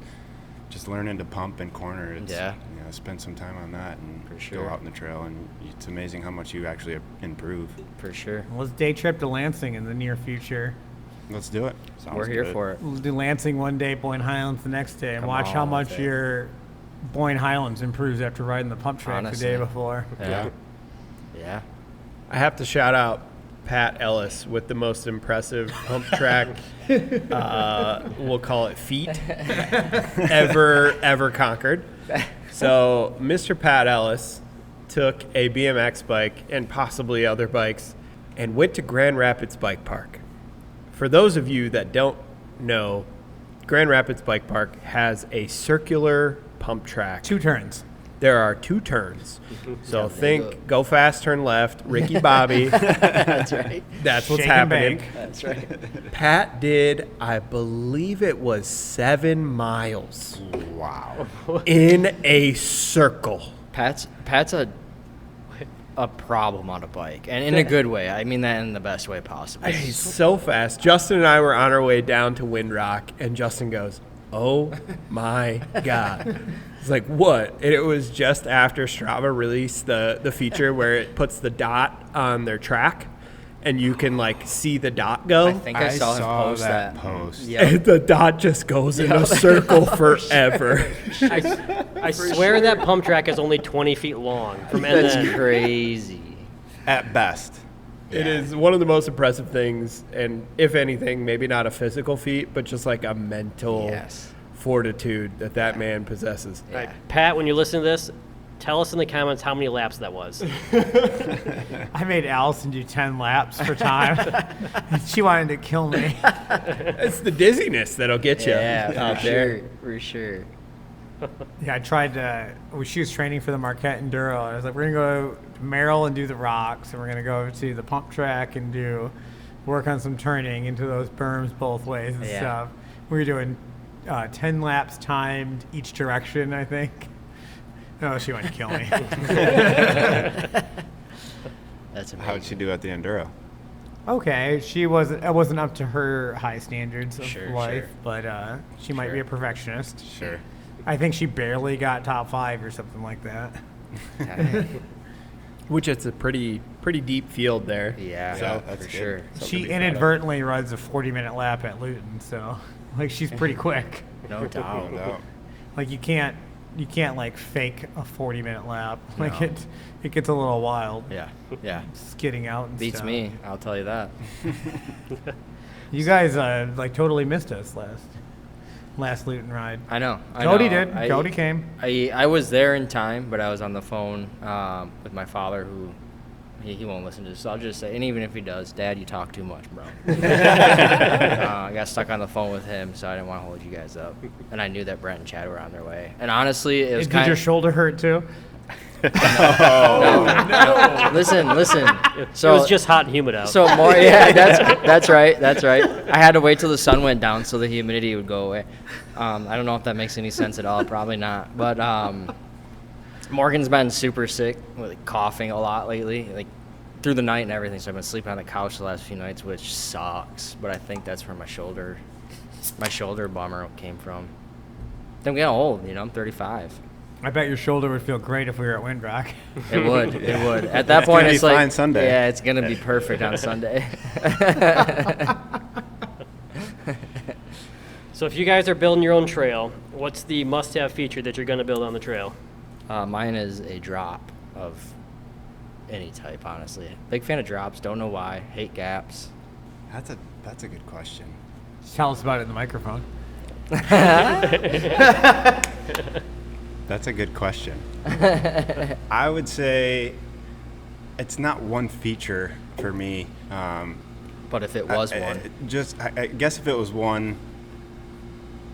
just learning to pump and corner. It's, Yeah. you know, spend some time on that and For sure. go out in the trail, and it's amazing how much you actually improve. For sure. Let's day trip to Lansing in the near future. Let's do it. Sounds We're here good. for it. We'll do Lansing one day, Boyne Highlands the next day, and Come watch how on much with it. your Boyne Highlands improves after riding the pump track the day Honestly. before. Yeah. Yeah. I have to shout out Pat Ellis with the most impressive pump track, we'll call it feat, ever conquered. So Mr. Pat Ellis took a BMX bike and possibly other bikes and went to Grand Rapids Bike Park. For those of you that don't know, Grand Rapids Bike Park has a circular pump track. 2 turns. There are 2 turns. So think go fast, turn left, Ricky Bobby. That's right. That's what's Shake and happening. bake. That's right. Pat did, I believe it was 7 miles Wow. in a circle. Pat's a problem on a bike, and in a good way. I mean that in the best way possible. He's so fast. Justin and I were on our way down to Windrock, and Justin goes, "Oh my God." It's like, what? And it was just after Strava released the feature where it puts the dot on their track, and you can, like, see the dot go. I think I saw him post that. post. Yeah. And the dot just goes in a circle forever. I swear that pump track is only 20 feet long from end to That's end. crazy. At best. It is one of the most impressive things, and if anything, maybe not a physical feat, but just like a mental Yes. fortitude that man possesses. All right, Pat, when you listen to this, tell us in the comments how many laps that was. I made Allison do 10 laps for time. She wanted to kill me. It's the dizziness that'll get you Yeah, out for there. sure. For sure. Yeah, I tried to. She was training for the Marquette Enduro. I was like, we're gonna go to Merrill and do the rocks, and we're gonna go to the pump track and work on some turning into those berms both ways and Yeah. stuff. We were doing 10 laps timed each direction, I think. No, she wanted to kill me. That's amazing. How'd she do at the Enduro? Okay, it wasn't up to her high standards of Sure, life, sure. but she might be a Sure. perfectionist. Sure. I think she barely got top 5 or something like that. Which it's a pretty deep field there. Yeah, So, for that's good. sure. Something to She be proud of. inadvertently runs a 40-minute lap at Luton, so like she's pretty skick. No No doubt. doubt. Like you can't like fake a 40-minute lap. Like No. it gets a little wild. Yeah, yeah. Skidding out and Beats stuff. me, I'll tell you that. You guys like totally missed us last Luton ride. I know. Cody did. Cody came. I was there in time, but I was on the phone with my father, who he won't listen to this. So I'll just say, and even if he does, Dad, you talk too much, bro. I got stuck on the phone with him, so I didn't want to hold you guys up. And I knew that Brent and Chad were on their way. And honestly, it was Did kind your of shoulder hurt too? listen. It So was just hot and humid out. So more, yeah, that's right. I had to wait till the sun went down so the humidity would go away. I don't know if that makes any sense at all. Probably not. But Morgan's been super sick, like coughing a lot lately, like through the night and everything. So I've been sleeping on the couch the last few nights, which sucks. But I think that's where my shoulder bummer came from. Then we got old. I'm 35. I bet your shoulder would feel great if we were at Windrock. It would. It would. At that It's point, gonna be it's like fine Sunday. Yeah, it's gonna be perfect on Sunday. So if you guys are building your own trail, what's the must-have feature that you're going to build on the trail? Mine is a drop of any type, honestly. Big fan of drops. Don't know why. Hate gaps. That's a good question. Tell us about it in the microphone. That's a good question. I would say it's not one feature for me. But if it was one, I guess if it was one,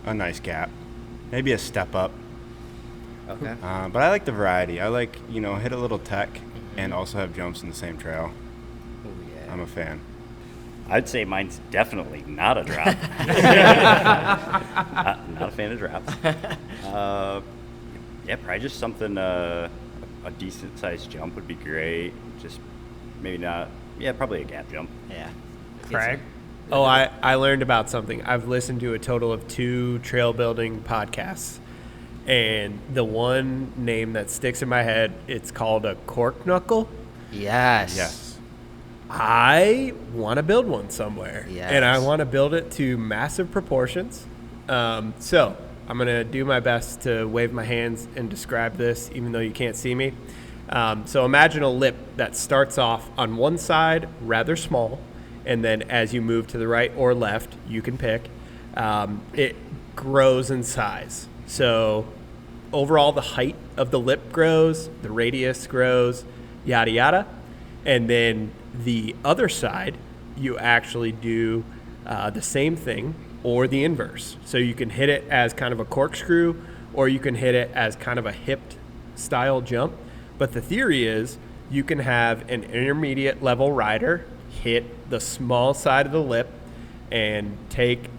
a nice gap, maybe a step up. okay. But I like the variety. I like, hit a little tech and also have jumps in the same trail. Ooh, yeah. I'm a fan. I'd say mine's definitely not a drop. not a fan of drops. Yeah, probably just something, a decent sized jump would be great. Just maybe not, probably a gap jump. Yeah. Craig? Oh, I learned about something. I've listened to a total of 2 trail building podcasts. And the one name that sticks in my head, it's called a cork knuckle. Yes. Yes. I want to build one somewhere. Yes. And I want to build it to massive proportions. So I'm going to do my best to wave my hands and describe this, even though you can't see me. So imagine a lip that starts off on one side rather small, and then as you move to the right or left, you can pick, it grows in size. So overall, the height of the lip grows, the radius grows, yada, yada. And then the other side, you actually do the same thing or the inverse. So you can hit it as kind of a corkscrew, or you can hit it as kind of a hipped style jump. But the theory is you can have an intermediate level rider hit the small side of the lip and take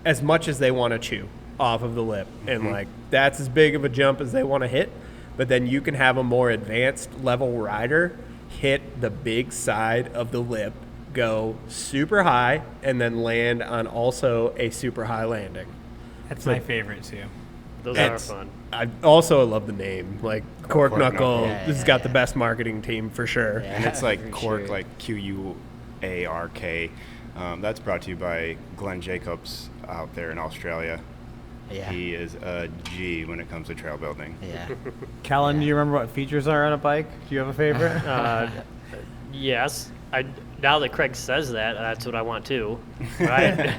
as much as they want to chew off of the lip. And like, that's as big of a jump as they want to hit. But then you can have a more advanced level rider hit the big side of the lip, go super high, and then land on also a super high landing. That's my favorite too. Those That's- are fun. I also love the name. Like, Cork Cork Knuckle, Knuckle. Yeah, this has got the best marketing team for sure. Yeah. And it's like for cork, sure. like Quark. That's brought to you by Glenn Jacobs out there in Australia. Yeah. He is a G when it comes to trail building. Yeah. Kellen, do you remember what features are on a bike? Do you have a favorite? Yes. Now that Craig says that, that's what I want too. Right?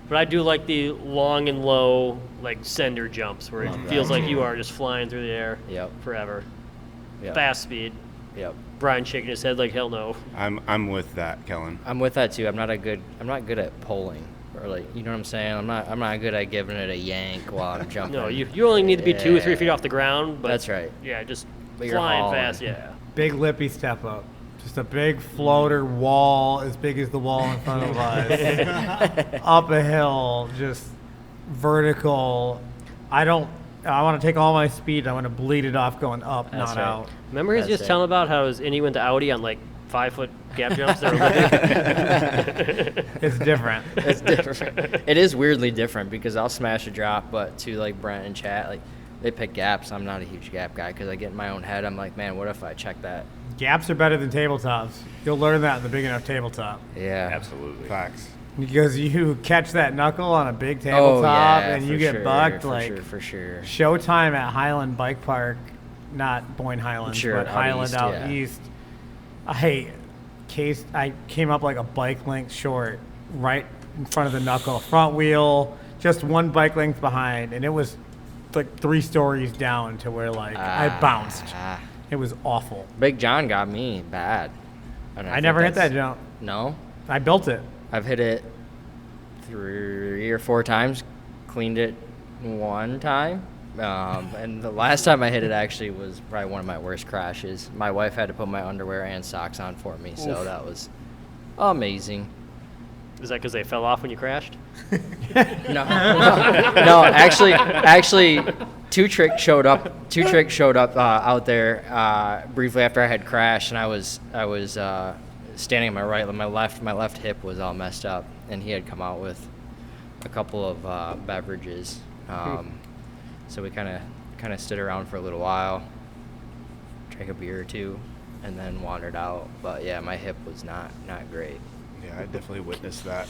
But I do like the long and low, like sender jumps, where it feels like you are just flying through the air Yep. forever. Yep. Fast speed. Yep. Brian shaking his head like hell no. I'm with that, Kellen. I'm with that too. I'm not good at pulling, or like, you know what I'm saying. I'm not good at giving it a yank while I'm jumping. No, you only need to be 2 or 3 Yeah. feet off the ground. But That's right. Yeah, just But you're flying hauling. fast. Yeah. Big lippy step up. Just a big floater wall as big as the wall in front of us. Up a hill, just vertical. I want to take all my speed. I want to bleed it off going up, That's not right. out. Remember he was That's just it. telling about how his Indy went to Audi on like 5-foot gap jumps. That were living? It's different. It's different. It is weirdly different because I'll smash a drop, but to like Brent and Chat, like they pick gaps. I'm not a huge gap guy because I get in my own head. I'm like, man, what if I check that? Gaps are better than tabletops. You'll learn that in the big enough tabletop. Yeah. Absolutely. Facts. Because you catch that knuckle on a big tabletop and you for get sure, bucked for like sure, for sure. Showtime at Highland Bike Park, not Boyne Highlands, Sure, but out Highland east, out yeah. east. I came up like a bike length short right in front of the knuckle, front wheel, just one bike length behind, and it was like 3 stories down to where like I bounced. It was awful. Big John got me bad. And I think never hit that's- that jump. No, I built it. I've hit it 3 or 4 times, cleaned it 1 time. And the last time I hit it actually was probably one of my worst crashes. My wife had to put my underwear and socks on for me, so that was amazing. Is that because they fell off when you crashed? No, actually, Two Trick showed up out there briefly after I had crashed, and I was standing on my right, my left hip was all messed up, and he had come out with a couple of beverages. So we kind of stood around for a little while, drank a beer or 2, and then wandered out. But yeah, my hip was not great. Yeah, I definitely witnessed that.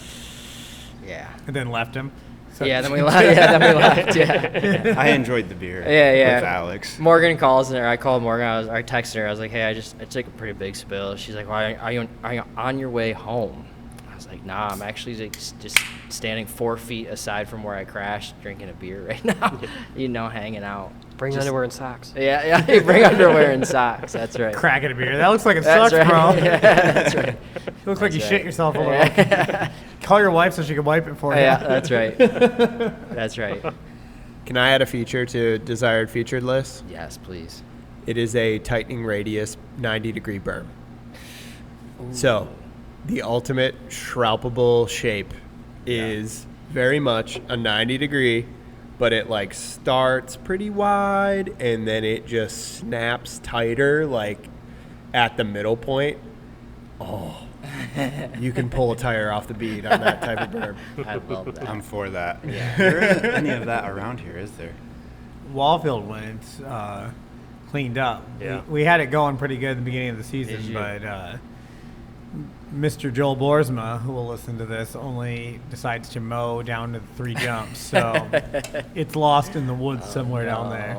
Yeah. And then left him. So Yeah, then we left. Yeah, then we left. Yeah. I enjoyed the beer. Yeah. With Alex. Morgan calls her. I called Morgan. I texted her. I was like, "Hey, I took a pretty big spill." She's like, "Why are you on your way home?" I was like, "Nah, I'm actually just standing 4 feet aside from where I crashed, drinking a beer right now. Hanging out." Bring Just- underwear and socks. Yeah. Bring underwear and socks. That's right. cracking a beer. That looks like it That's sucks, right. bro. Yeah, that's right. It looks like you That's shit right. yourself a little. Yeah. Call your wife so she can wipe it for you. Yeah, that's right. That's right. Can I add a feature to desired featured list? Yes, please. It is a tightening radius 90-degree berm. So the ultimate shroupable shape is very much a 90-degree, but it like starts pretty wide and then it just snaps tighter like at the middle point. Oh, you can pull a tire off the bead on that type of berm. I love that. I'm for that. There isn't any of that around here, is there? Wallfield went cleaned up. Yeah. We had it going pretty good at the beginning of the season, but Mr. Joel Boersma, who will listen to this, only decides to mow down to the 3 jumps. So it's lost in the woods somewhere down there.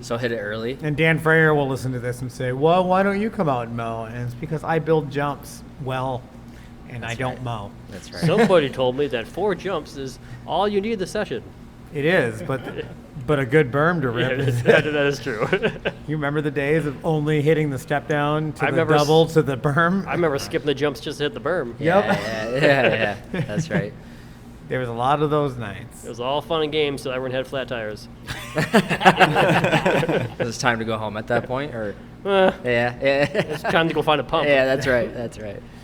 So hit it early. And Dan Freyer will listen to this and say, well, why don't you come out and mow? And it's because I build jumps well, and I don't mow. That's right. Somebody told me that 4 jumps is all you need this session. It is, but a good berm to rip. That is true. You remember the days of only hitting the step down to I the remember double to the berm? I remember skipping the jumps just to hit the berm. Yeah. That's right. There was a lot of those nights. It was all fun and games, so everyone had flat tires. It was time to go home at that point, or Yeah. yeah. It's time to go find a pump. Yeah, that's right.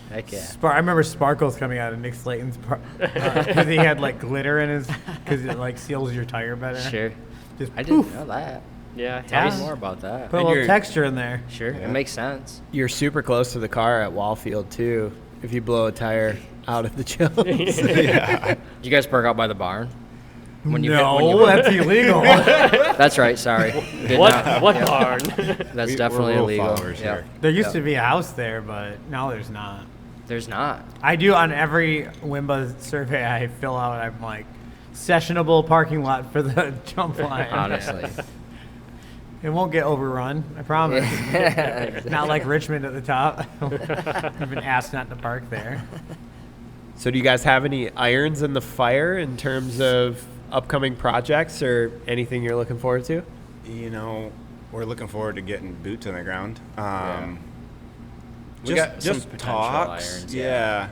Heck yeah. I remember sparkles coming out of Nick Slayton's because he had like glitter in his, because it like seals your tire better. Sure. Just I poof, didn't know that. Yeah. Tell Yeah. me more about that. put a And little you're- texture in there. Sure, it makes sense. You're super close to the car at Wallfield too. If you blow a tire out of the jump. Did you guys park out by the barn? When you hit- when No, you- that's illegal. That's right. Sorry. Did not- What barn? That's We're definitely rule illegal. followers Yeah. here. There used to be a house there, but now there's not. There's not. I do on every WIMBA survey I fill out. I'm like, sessionable parking lot for the jump line. Honestly. It won't get overrun, I promise. Not like Richmond at the top. I've been asked not to park there. So do you guys have any irons in the fire in terms of upcoming projects or anything you're looking forward to? You know, we're looking forward to getting boots on the ground. We got some potential talks. irons, Yeah.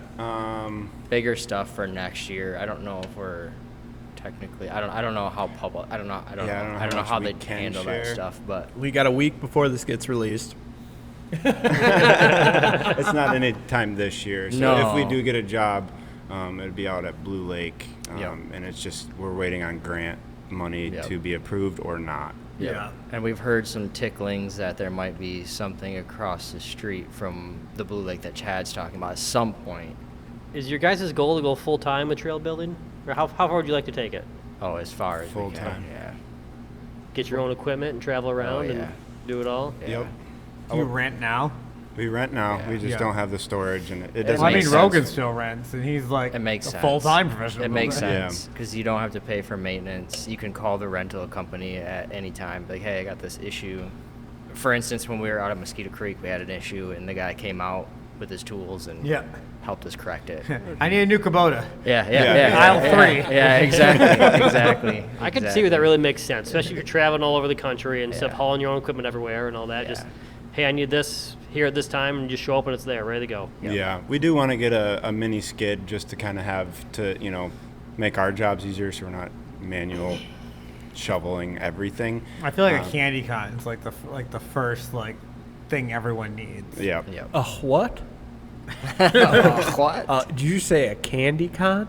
Bigger stuff for next year. I don't know if we're technically. I don't know how public. I don't know how much they we can handle that share. stuff. But We got a week before this gets released. It's not any time this year. So No. if we do get a job, it'll be out at Blue Lake. Yep. And it's just we're waiting on grant money Yep. to be approved or not. Yeah. And we've heard some ticklings that there might be something across the street from the Blue Lake that Chad's talking about at some point. Is your guys' goal to go full time with trail building, or how far would you like to take it? Oh, as far as we can. Full-time. Yeah. Get your own equipment and travel around yeah. and do it all. Yeah. Yep. Do you rent now? We rent now. Yeah. We just Yeah. don't have the storage, and it It doesn't Well, I make mean, makes sense. Rogan still rents, and he's like It makes a sense. full-time professional. It makes builder. Yeah. sense because you don't have to pay for maintenance. You can call the rental company at any time. Like, hey, I got this issue. For instance, when we were out at Mosquito Creek, we had an issue, and the guy came out with his tools and Yeah. helped us correct it. I need a new Kubota. Yeah. Aisle yeah, 3. Yeah, exactly. I can see where that really makes sense, especially if you're traveling all over the country and stuff, Yeah. hauling your own equipment everywhere and all that. Yeah. Just, hey, I need this here at this time, and you just show up and it's there, ready to go. Yep. Yeah, we do want to get a mini skid just to kind of have to, make our jobs easier so we're not manual shoveling everything. I feel like a candy cotton is like the first thing everyone needs. Yeah. Yep. A what? What? Did you say a candy con?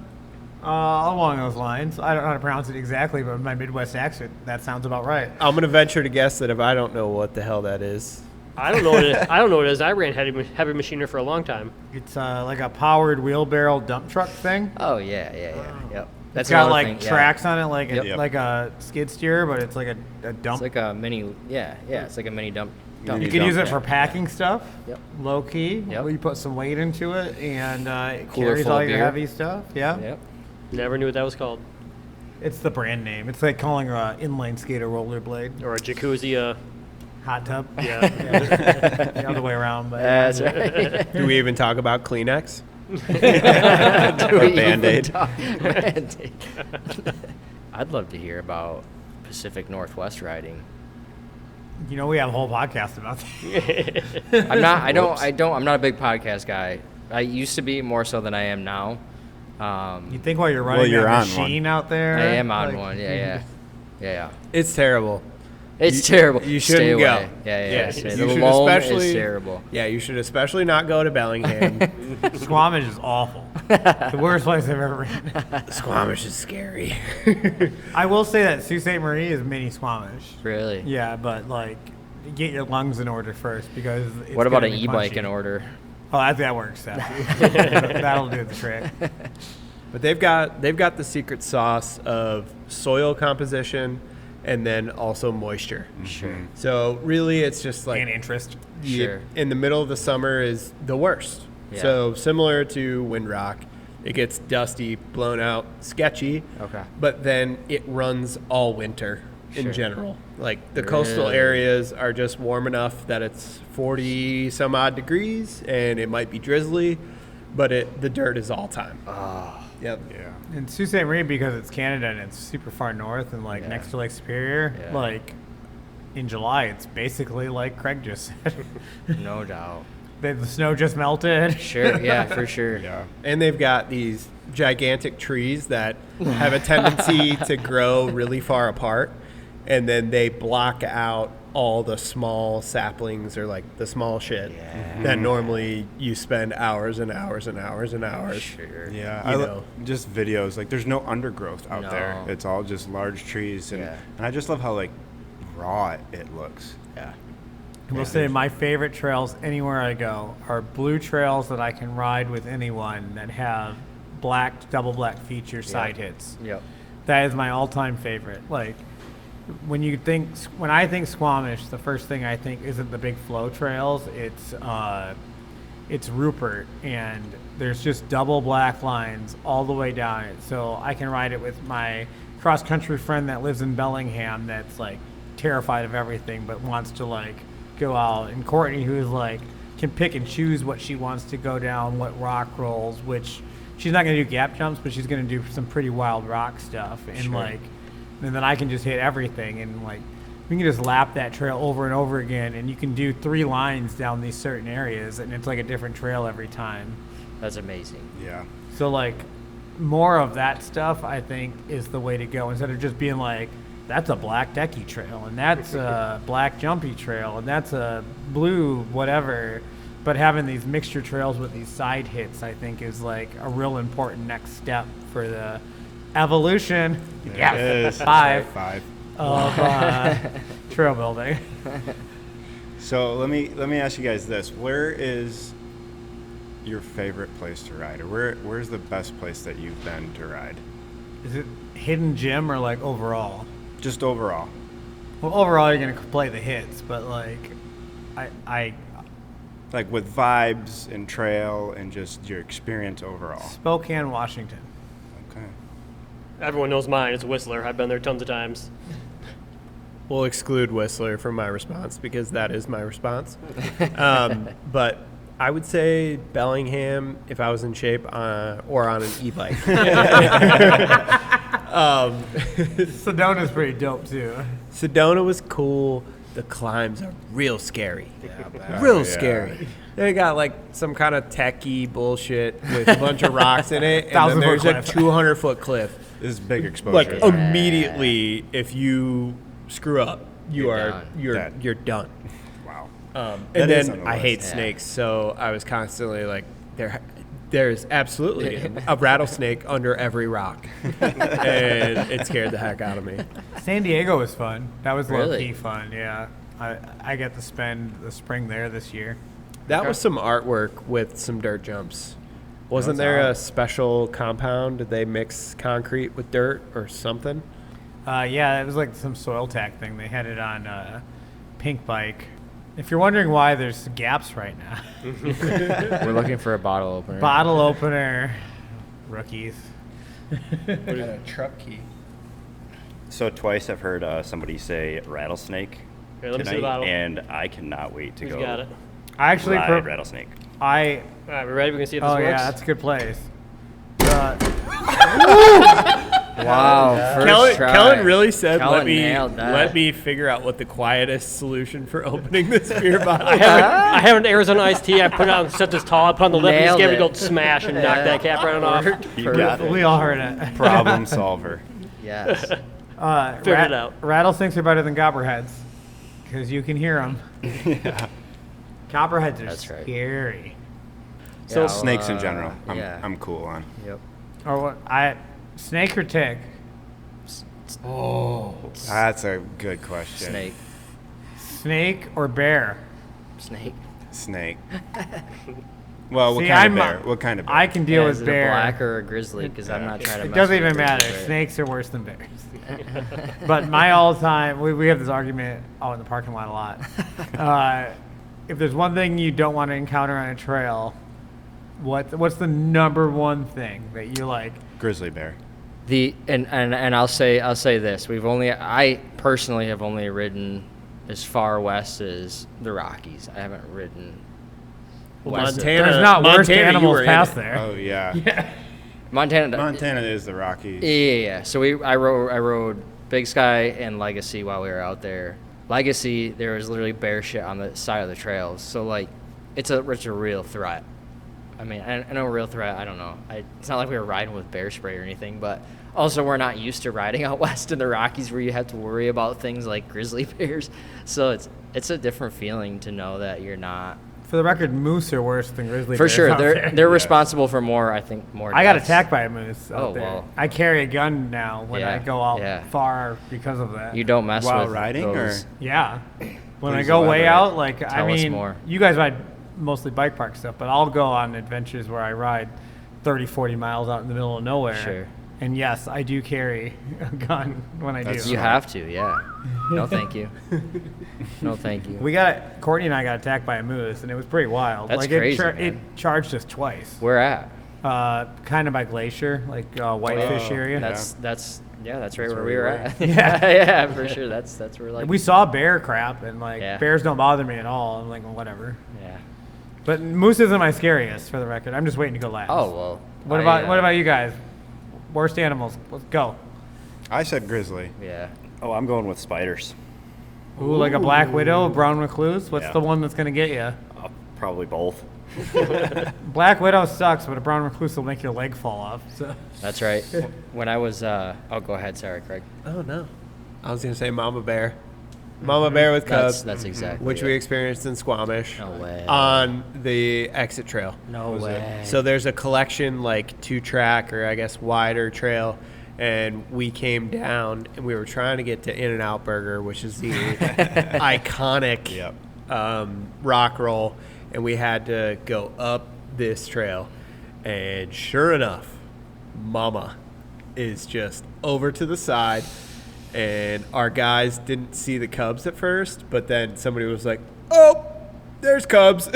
Along those lines. I don't know how to pronounce it exactly, but with my Midwest accent, that sounds about right. I'm going to venture to guess that if I don't know what the hell that is. I don't know what it is. I don't know what it is. I ran heavy machinery for a long time. It's like a powered wheelbarrow dump truck thing. Oh, yeah. Yep. It's got another like thing, yeah. tracks on it, like Yep. like a skid steer, but it's like a dump. It's like a mini, it's like a mini dump. Mini you can use it for yeah. packing stuff. Yep. Low key. Yep. You put some weight into it, and it Cooler carries full all of your beer. heavy stuff. Yeah. Yep. Never knew what that was called. It's the brand name. It's like calling an inline skate a rollerblade. Or a jacuzzi. Hot tub. Yeah. The other way around. But That's right. Do we even talk about Kleenex? Band-Aid. Band-Aid. I'd love to hear about Pacific Northwest riding. we have a whole podcast about that. I'm not a big podcast guy. I used to be more so than I am now. You think while you're running you're that on one. machine out there? I am on like- one. Yeah. It's terrible. It's terrible. You Stay shouldn't go. away. Yeah. You The should loam especially- is terrible. Yeah, you should especially not go to Bellingham. Squamish is awful. The worst place I've ever ran. Squamish is scary. I will say that Sault Ste. Marie is mini Squamish. Really? Yeah, but get your lungs in order first because it's What about gonna an be e-bike punchy. in order? Oh, that works. That'll do the trick. But they've got the secret sauce of soil composition and then also moisture. Sure. So really, it's just like And interest. Sure. in the middle of the summer is the worst. Yeah. So similar to Windrock, it gets dusty, blown out, sketchy. Okay. But then it runs all winter in Sure. general. Like the coastal Really? areas are just warm enough that it's 40 some odd degrees and it might be drizzly, but the dirt is all time. Yep. Yeah. And Sault Ste. Marie, because it's Canada and it's super far north and like Yeah. next to Lake Superior, Yeah. like in July, it's basically like Craig just said. No doubt. The snow just melted. Sure. Yeah, for sure. Yeah. And they've got these gigantic trees that have a tendency to grow really far apart, and then they block out all the small saplings or like the small shit that normally you spend hours and hours and hours and hours. Sure. Yeah, You I know. just videos. Like, there's no undergrowth out there. No. It's all just large trees, and Yeah. I just love how like raw it looks. Yeah. I will say my favorite trails anywhere I go are blue trails that I can ride with anyone that have double black feature side hits. Yep. That is my all-time favorite. Like when I think Squamish, the first thing I think isn't the big flow trails. It's Rupert, and there's just double black lines all the way down it. So I can ride it with my cross-country friend that lives in Bellingham that's like terrified of everything but wants to like go out, and Courtney, who's like can pick and choose what she wants to go down, what rock rolls, which she's not going to do gap jumps, but she's going to do some pretty wild rock stuff, and and then I can just hit everything, and like we can just lap that trail over and over again, and you can do 3 lines down these certain areas, and it's like a different trail every time. That's amazing. Yeah. So like more of that stuff I think is the way to go, instead of just being like, that's a black decky trail, and that's a black jumpy trail, and that's a blue whatever. But having these mixture trails with these side hits, I think, is like a real important next step for the evolution. Yeah, it is. Five Five. of trail building. So let me ask you guys this: where is your favorite place to ride, or where's the best place that you've been to ride? Is it hidden gem or like overall? Just overall. Well, overall, you're gonna play the hits, but like, I Like with vibes and trail and just your experience overall. Spokane, Washington. Okay. Everyone knows mine. It's Whistler. I've been there tons of times. We'll exclude Whistler from my response because that is my response. But I would say Bellingham if I was in shape or on an e-bike. Sedona's pretty dope too. Sedona was cool. The climbs are real scary. Yeah. Real scary. They got like some kind of techie bullshit with a bunch of rocks in it, and then 1,000-foot there's a cliff. 200-foot cliff. This is big exposure. Like immediately, if you screw up, You're done. you're done. Wow. And That is on then the I hate list. snakes, so I was constantly like, there's absolutely a rattlesnake under every rock, and it scared the heck out of me. San Diego was fun. That was Really? low-key fun, yeah. I get to spend the spring there this year. That was some artwork with some dirt jumps. Wasn't That's there odd. a special compound? Did they mix concrete with dirt or something? Yeah, it was like some soil tack thing. They had it on Pink Bike. If you're wondering why there's gaps right now, We're looking for a bottle opener. bottle opener, rookies. A truck key. So twice I've heard somebody say rattlesnake Here, let me see the tonight, bottle. and I cannot wait to Who's go got it? I actually, ride rattlesnake. All right, we ready? We can see if this oh works. yeah, that's a good place. Wow. First try. Kellen really said, Kellen let nailed that. me figure out what the quietest solution for opening this beer bottle I have an Arizona iced tea. I put it on, set this tall, I put it on the lip, and just Nailed gave it a it. go smash and knock that cap right off. You got We it. all heard it. Problem solver. Yes. Figured it out. Rattlesnakes are better than copperheads because you can hear them. Copperheads are That's right. scary. So Yeah, snakes in general, yeah. I'm cool on. Yep. Or what? Snake or tick? That's a good question. Snake. Snake or bear? Snake. Snake. Well, what See, kind of bear? What kind of bear? I can deal Is with it a bear. black or a grizzly? Because I'm not trying to. It mess doesn't with even grizzly matter. bear. Snakes are worse than bears. But my all-time, we have this argument out in the parking lot a lot. If there's one thing you don't want to encounter on a trail, what's the number one thing that you like? Grizzly bear. And I'll say this: I personally have only ridden as far west as the Rockies. I haven't ridden west. Montana. There's not worse Montana, you animals were in past it. there. Oh yeah. Montana. Montana is the Rockies. Yeah. So I rode Big Sky and Legacy while we were out there. Legacy, there was literally bear shit on the side of the trails. So like, it's a real threat. I mean, I know real threat. I don't know. It's not like we were riding with bear spray or anything, but also we're not used to riding out west in the Rockies where you have to worry about things like grizzly bears. So it's a different feeling to know that you're not. For the record, moose are worse than grizzly For bears sure, out there. they're responsible for more. I think more. I got deaths. attacked by a moose out Oh, there. wow. I carry a gun now when I Yeah, go out yeah. far because of that. You don't mess While with riding, those. or Yeah. When I Please go way elaborate. out, like, Tell I us mean, more. you guys ride mostly bike park stuff, but I'll go on adventures where I ride 30, 40 miles out in the middle of nowhere. Sure. And yes, I do carry a gun when I That's do. You have to, yeah. No, thank you. No, thank you. Courtney and I got attacked by a moose, and it was pretty wild. That's like crazy, it man. charged us twice. Where at? Kind of by Glacier, like Whitefish area. That's right where we were at. Yeah. Yeah, for sure. That's where like We saw bear crap, and like Yeah. bears don't bother me at all. I'm like, well, whatever. yeah. But moose isn't my scariest, for the record. I'm just waiting to go last. Oh well. What about you guys? Worst animals. Let's go. I said grizzly. Yeah. Oh, I'm going with spiders. Ooh, like a black widow, a brown recluse. What's Yeah. the one that's gonna get you? Probably both. Black widow sucks, but a brown recluse will make your leg fall off. So. That's right. When I was go ahead, sorry, Craig. Oh no, I was gonna say mama bear. Mama bear with cubs. That's exactly which it. we experienced in Squamish. No way. On the exit trail. No way. So there's a collection, like 2-track or I guess wider trail, and we came down and we were trying to get to In-N-Out Burger, which is the iconic Yep. rock roll, and we had to go up this trail, and sure enough, Mama is just over to the side. And our guys didn't see the cubs at first, but then somebody was like, "Oh, there's cubs."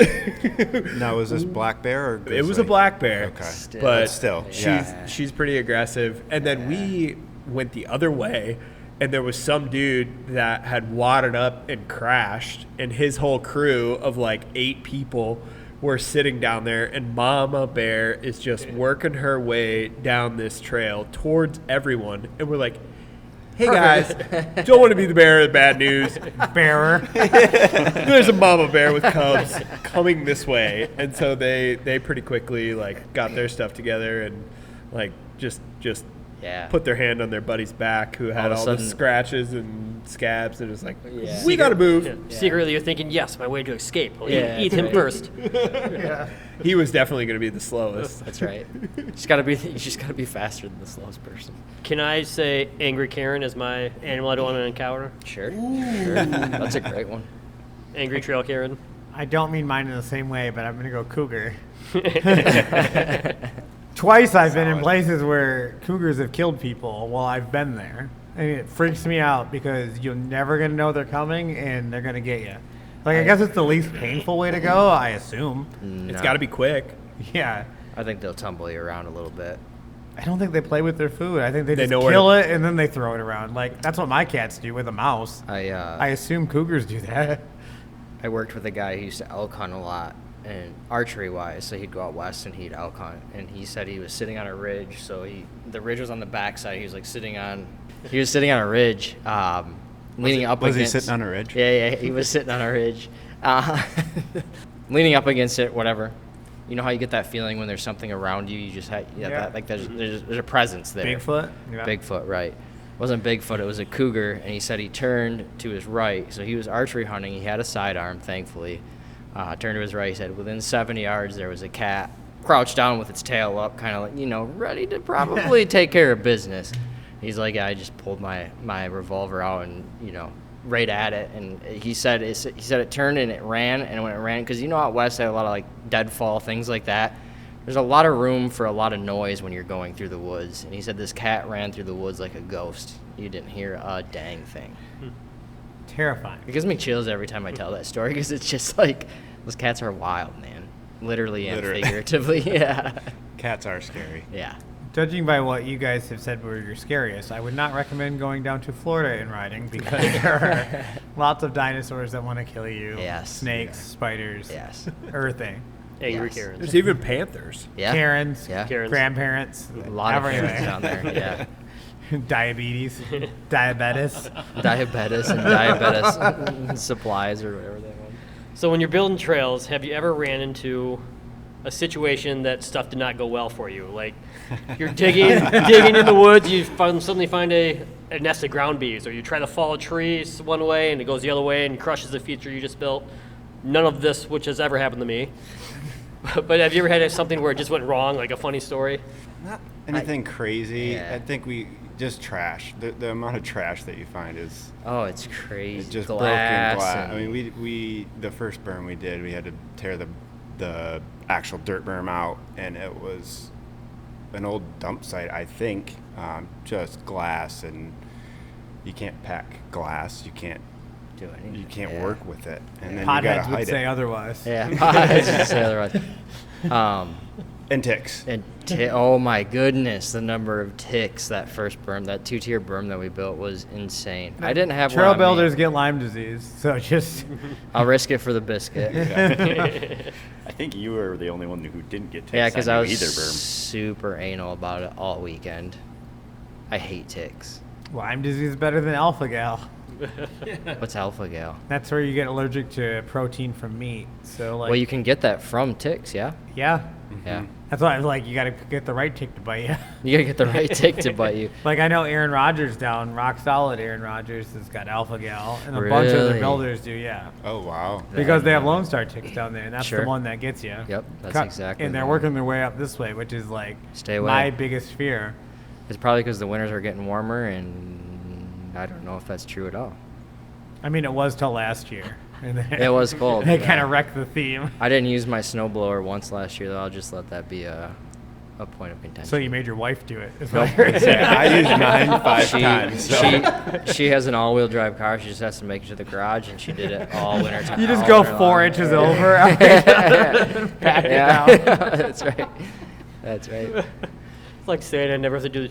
Now, was this black bear or grizzly? It was a black bear, Okay. Still. but still, she's yeah. she's pretty aggressive. And then we went the other way, and there was some dude that had wadded up and crashed, and his whole crew of like 8 people were sitting down there, and Mama Bear is just working her way down this trail towards everyone, and we're like, "Hey guys, don't want to be the bearer of bad news. Bearer. There's a mama bear with cubs coming this way." And so they pretty quickly like got their stuff together and like just Yeah. put their hand on their buddy's back who had All of a all the sudden- scratches and scabs, and it was like, Yeah. "We gotta move." Secretly, you're thinking, yes, my way to escape. I'll Yeah, eat that's him right. first. He was definitely gonna be the slowest. That's right. You just gotta be faster than the slowest person. Can I say Angry Karen is my animal I don't want to encounter? Sure. Sure. That's a great one. Angry Trail Karen. I don't mean mine in the same way, but I'm gonna go cougar. Twice I've been in places where cougars have killed people while I've been there. And it freaks me out because you're never going to know they're coming and they're going to get you. Like, I guess it's the least painful way to go, I assume. It's got to be quick. Yeah. I think they'll tumble you around a little bit. I don't think they play with their food. I think they just know where kill to- it and then they throw it around. Like, that's what my cats do with a mouse. I assume cougars do that. I worked with a guy who used to elk hunt a lot, and archery wise, so he'd go out west and he'd elk hunt. And he said he was sitting on a ridge, so the ridge was on the backside. He was sitting on a ridge, leaning up Was against. he sitting on a ridge? Yeah, he was sitting on a ridge, leaning up against it. Whatever. You know how you get that feeling when there's something around you? You just have there's a presence there. Bigfoot? Yeah. Bigfoot, right. It wasn't Bigfoot, it was a cougar, and he said he turned to his right. So he was archery hunting. He had a sidearm, thankfully. Turned to his right. He said within 70 yards there was a cat crouched down with its tail up, kind of like, ready to probably take care of business. He's like, yeah, I just pulled my revolver out and, right at it, and he said it turned and it ran, and when it ran, because out west they have a lot of like deadfall, things like that. There's a lot of room for a lot of noise when you're going through the woods, and he said this cat ran through the woods like a ghost. You didn't hear a dang thing. Terrifying. It gives me chills every time I tell that story, because it's just like, those cats are wild, man. Literally and figuratively. Yeah. Cats are scary. Yeah. Judging by what you guys have said were your scariest, I would not recommend going down to Florida and riding, because there are lots of dinosaurs that want to kill you. Yes. Snakes, spiders. Yes. Everything. Angry Yes. Karens. There's even panthers. Yeah. Karens. Yeah. Karens. Grandparents. A lot of everything. Karens down there. Yeah. Diabetes. Diabetes. Diabetes and diabetes supplies or whatever they want. So when you're building trails, have you ever ran into a situation that stuff did not go well for you? Like you're digging in the woods, you suddenly find a nest of ground bees, or you try to fall a tree one way and it goes the other way and crushes the feature you just built. None of this which has ever happened to me. But have you ever had something where it just went wrong, like a funny story? Not anything crazy. Yeah. I think we just trash. The amount of trash that you find is Oh, it's crazy. it's just Glass broken glass. I and- mean, we the first berm we did, we had to tear the actual dirt berm out, and it was an old dump site, I think. Just glass, and you can't pack glass. You can't do anything. You can't work with it, and then you gotta Potheads would hide say it. otherwise. Yeah. I was just say otherwise. And ticks. And oh my goodness, the number of ticks that first berm, that 2-tier berm that we built was insane. I didn't have Trail one on me. builders get Lyme disease, so just I'll risk it for the biscuit. I think you were the only one who didn't get ticks. Yeah, because I on was either berm. super anal about it all weekend. I hate ticks. Lyme disease is better than alpha gal. What's alpha gal? That's where you get allergic to protein from meat. So like, Well, you can get that from ticks, yeah? yeah, Yeah. that's why I was like, you got to get the right tick to bite you. You gotta get the right tick to bite you. Like I know Aaron Rodgers down rock solid. Aaron Rodgers has got alpha gal, and a bunch of other Really? builders do. Yeah, Oh wow. because they have Lone Star ticks down there, and that's Sure. the one that gets you. Yep, that's exactly And the they're one. working their way up this way, which is like Stay away. my biggest fear. It's probably because the winters are getting warmer, and I don't know if that's true at all. I mean, it was till last year. And then It was cold. They yeah. kind of wrecked the theme. I didn't use my snowblower once last year, though. I'll just let that be a point of contention. So you made your wife do it. is Nope. what you're saying. I used mine 5 times. So. she has an all-wheel drive car. She just has to make it to the garage, and she did it all winter time. You just all go winter 4 long. inches over. Pack it Yeah, down. that's right. That's right. It's like saying I never have to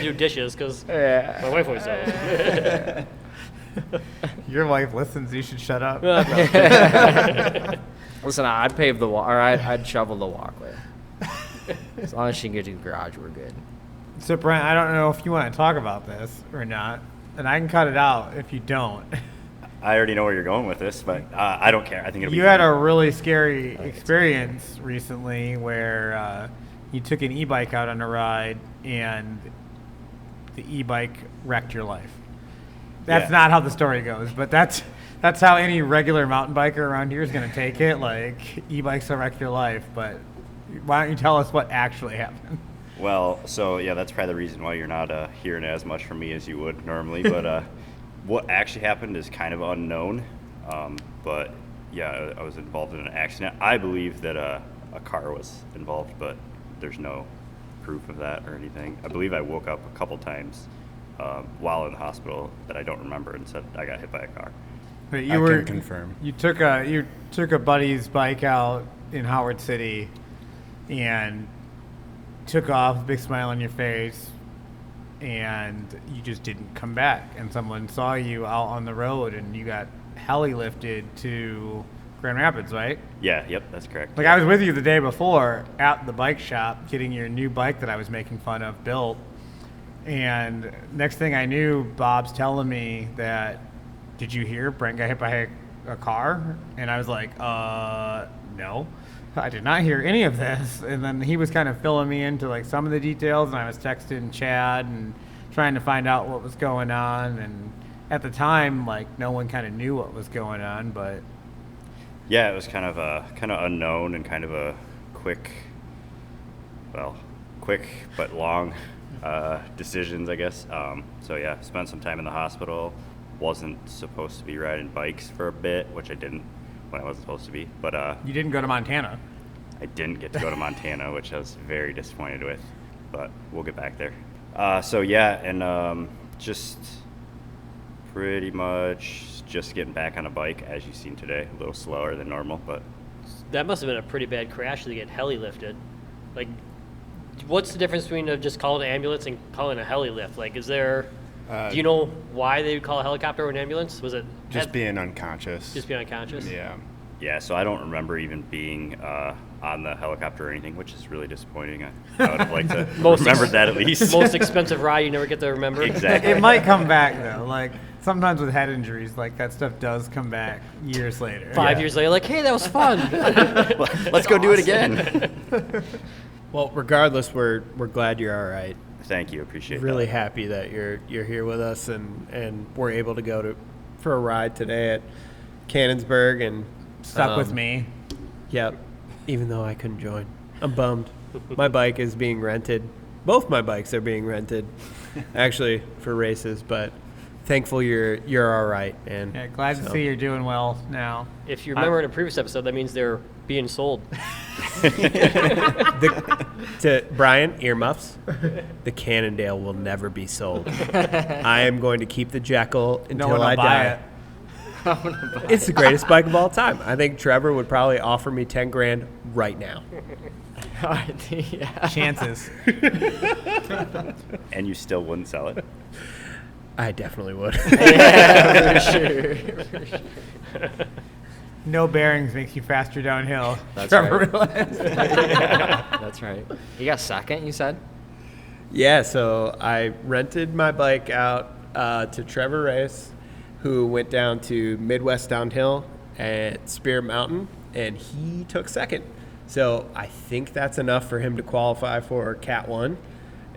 do dishes because my wife always does. Your wife listens. You should shut up. Listen, I'd pave the walk, or I'd shovel the walkway. As long as she can get to the garage, we're good. So Brent, I don't know if you want to talk about this or not, and I can cut it out if you don't. I already know where you're going with this, but I don't care. I think it'll be You had fun. a really scary experience recently where you took an e-bike out on a ride and the e-bike wrecked your life. That's Yeah. not how the story goes, but that's how any regular mountain biker around here is going to take it. Like, e-bikes will wreck your life, but why don't you tell us what actually happened? Well, so yeah, that's probably the reason why you're not hearing as much from me as you would normally. But what actually happened is kind of unknown. But yeah, I was involved in an accident. I believe that a car was involved, but there's no proof of that or anything. I believe I woke up a couple times while in the hospital that I don't remember and said I got hit by a car. But I can confirm. You took a buddy's bike out in Howard City, and took off with a big smile on your face, and you just didn't come back. And someone saw you out on the road, and you got heli lifted to Grand Rapids, right? Yeah, yep, that's correct. Like I was with you the day before at the bike shop getting your new bike that I was making fun of built. And next thing I knew, Bob's telling me that, did you hear Brent got hit by a car? And I was like, no, I did not hear any of this. And then he was kind of filling me into like some of the details, and I was texting Chad and trying to find out what was going on. And at the time, like no one kind of knew what was going on, but Yeah, it was kind of unknown and kind of a quick but long decisions, I guess. So yeah, spent some time in the hospital, wasn't supposed to be riding bikes for a bit, which I didn't when I wasn't supposed to be. But You didn't go to Montana. I didn't get to go to Montana, which I was very disappointed with. But we'll get back there. So yeah, and just pretty much just getting back on a bike, as you've seen today, a little slower than normal, but That must have been a pretty bad crash to get heli lifted. Like, what's the difference between just calling an ambulance and calling a heli lift? Like, is there? Do you know why they would call a helicopter or an ambulance? Was it Just being unconscious. just being unconscious? Yeah. yeah, so I don't remember even being on the helicopter or anything, which is really disappointing. I would have liked to remember that at least. Most expensive ride you never get to remember. Exactly. It might come back though. Like sometimes with head injuries, like that stuff does come back years later. 5 years later, like, hey, that was fun. Let's go do it again. Well, regardless, we're glad you're all right. Thank you, appreciate Really that. happy that you're here with us and we're able to go for a ride today at Cannonsburg and Stuck with me. Yep. Even though I couldn't join, I'm bummed. My bike is being rented. Both my bikes are being rented, actually, for races. But thankful you're all right. And Yeah, glad to see you're doing well now. If you remember in a previous episode, that means they're being sold. To Brian, earmuffs. The Cannondale will never be sold. I am going to keep the Jekyll No until one will I buy die. it. It's the greatest bike of all time. I think Trevor would probably offer me $10,000 right now. Yeah. Chances. And you still wouldn't sell it? I definitely would. Yeah, for sure. No bearings makes you faster downhill. That's Trevor right. realized. That's right. You got second, you said? Yeah, so I rented my bike out to Trevor Race, who went down to Midwest Downhill at Spear Mountain, and he took second. So I think that's enough for him to qualify for Cat 1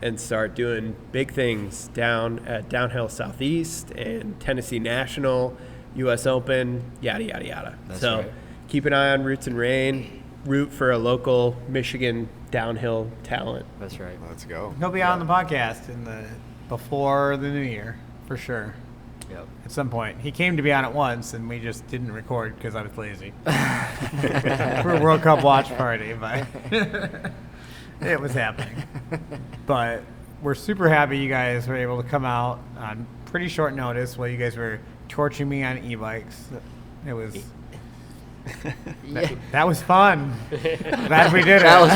and start doing big things down at Downhill Southeast and Tennessee National, U.S. Open, yada, yada, yada. That's so right. keep an eye on Roots and Rain, root for a local Michigan downhill talent. That's right. Let's go. He'll be on the podcast before the new year, for sure. Yep. At some point. He came to be on it once, and we just didn't record because I was lazy. For a World Cup watch party, but it was happening. But we're super happy you guys were able to come out on pretty short notice while you guys were torching me on e-bikes. It was... That was fun. Glad we did it. That was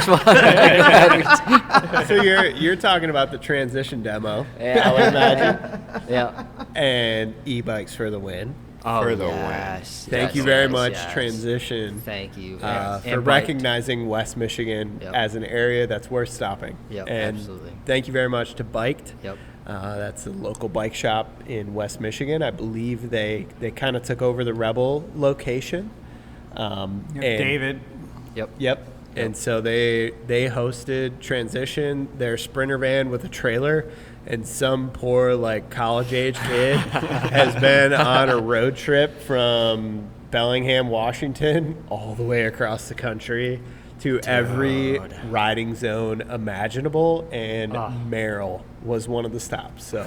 fun. So you're talking about the transition demo, Yeah. I would imagine, Yeah. and e-bikes for the win. Oh, For the win. yes. Thank you Yes, very yes, much, yes. Transition, Thank you. for And biked. recognizing West Michigan Yep. as an area that's worth stopping. Yep, and absolutely. Thank you very much to Biked. Yep. That's a local bike shop in West Michigan. I believe they kind of took over the Rebel location. And David. Yep. Yep. And so they hosted Transition, their Sprinter van with a trailer, and some poor like college age kid has been on a road trip from Bellingham, Washington, all the way across the country to every riding zone imaginable, and Merrill was one of the stops. So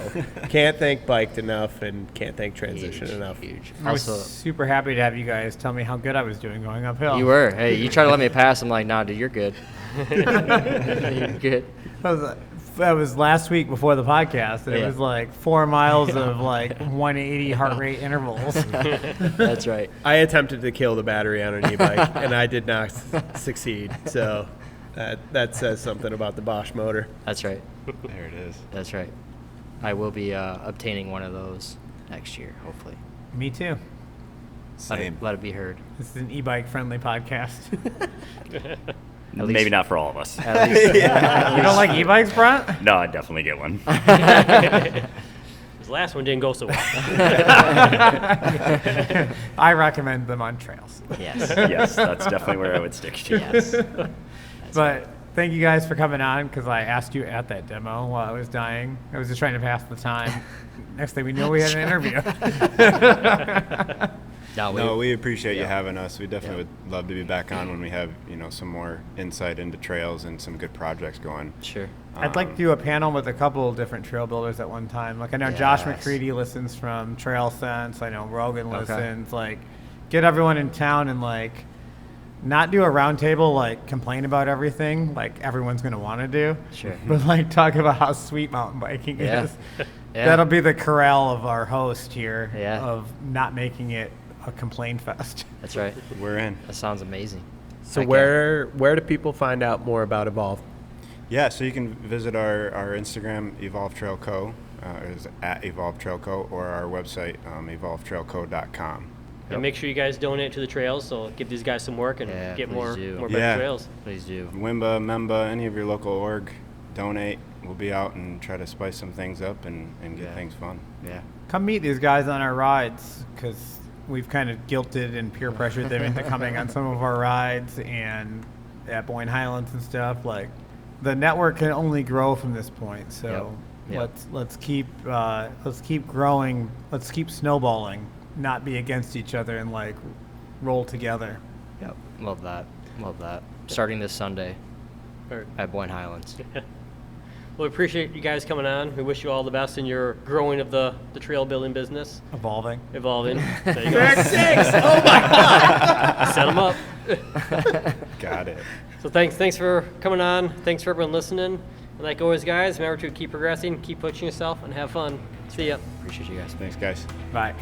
can't thank Biked enough and can't thank Transition enough. Huge. I was Also, super happy to have you guys tell me how good I was doing going uphill. you were. Hey, you tried to let me pass. I'm like, nah, dude, you're good. You're good. That was last week before the podcast, and it Yeah. was like 4 miles of like 180 heart rate intervals. That's right. I attempted to kill the battery on an e-bike, and I did not succeed. So that says something about the Bosch motor. That's right. There it is. That's right. I will be obtaining one of those next year, hopefully. Me too. Same. Let it be heard. This is an e-bike friendly podcast. Maybe least- not for all of us. At least, You don't like e-bikes, Brent? No, I'd definitely get one. This last one didn't go so well. I recommend them on trails. yes. Yes, that's definitely where I would stick to. Yes. But thank you guys for coming on, because I asked you at that demo while I was dying. I was just trying to pass the time. Next thing we knew, we had an interview. No, we appreciate you Yeah. having us. We definitely would love to be back on when we have, some more insight into trails and some good projects going. Sure. I'd like to do a panel with a couple of different trail builders at one time. Like I know Josh Yes. McCready listens from Trail Sense. I know Rogan Okay. listens. Like, get everyone in town and like not do a round table like complain about everything like everyone's gonna want to do. Sure. But like talk about how sweet mountain biking Yeah. is. Yeah. That'll be the corral of our host here. Yeah. Of not making it a complaint fest. That's right. We're in. That sounds amazing. So Heck where do people find out more about Evolve? Yeah, so you can visit our Instagram, Evolve Trail Co. Is at Evolve Trail Co. or our website, evolvetrailco.com. And make sure you guys donate to the trails. So give these guys some work and Yeah, get please more do. better Yeah. trails. Please do. WIMBA, MEMBA, any of your local org, donate. We'll be out and try to spice some things up and get Yeah. things fun. Yeah. Come meet these guys on our rides because we've kind of guilted and peer pressured them into coming on some of our rides and at Boyne Highlands and stuff. Like the network can only grow from this point. So Yep. let's keep growing. Let's keep snowballing. Not be against each other and like roll together. Yep. Love that. Love that. Starting this Sunday Or- at Boyne Highlands. Well, we appreciate you guys coming on. We wish you all the best in your growing of the trail building business, Evolving. evolving. There you go. 6! Oh my God! Set them up. Got it. So thanks for coming on. Thanks for everyone listening. And like always, guys, remember to keep progressing, keep pushing yourself, and have fun. See ya. Appreciate you guys. Thanks, guys. Bye.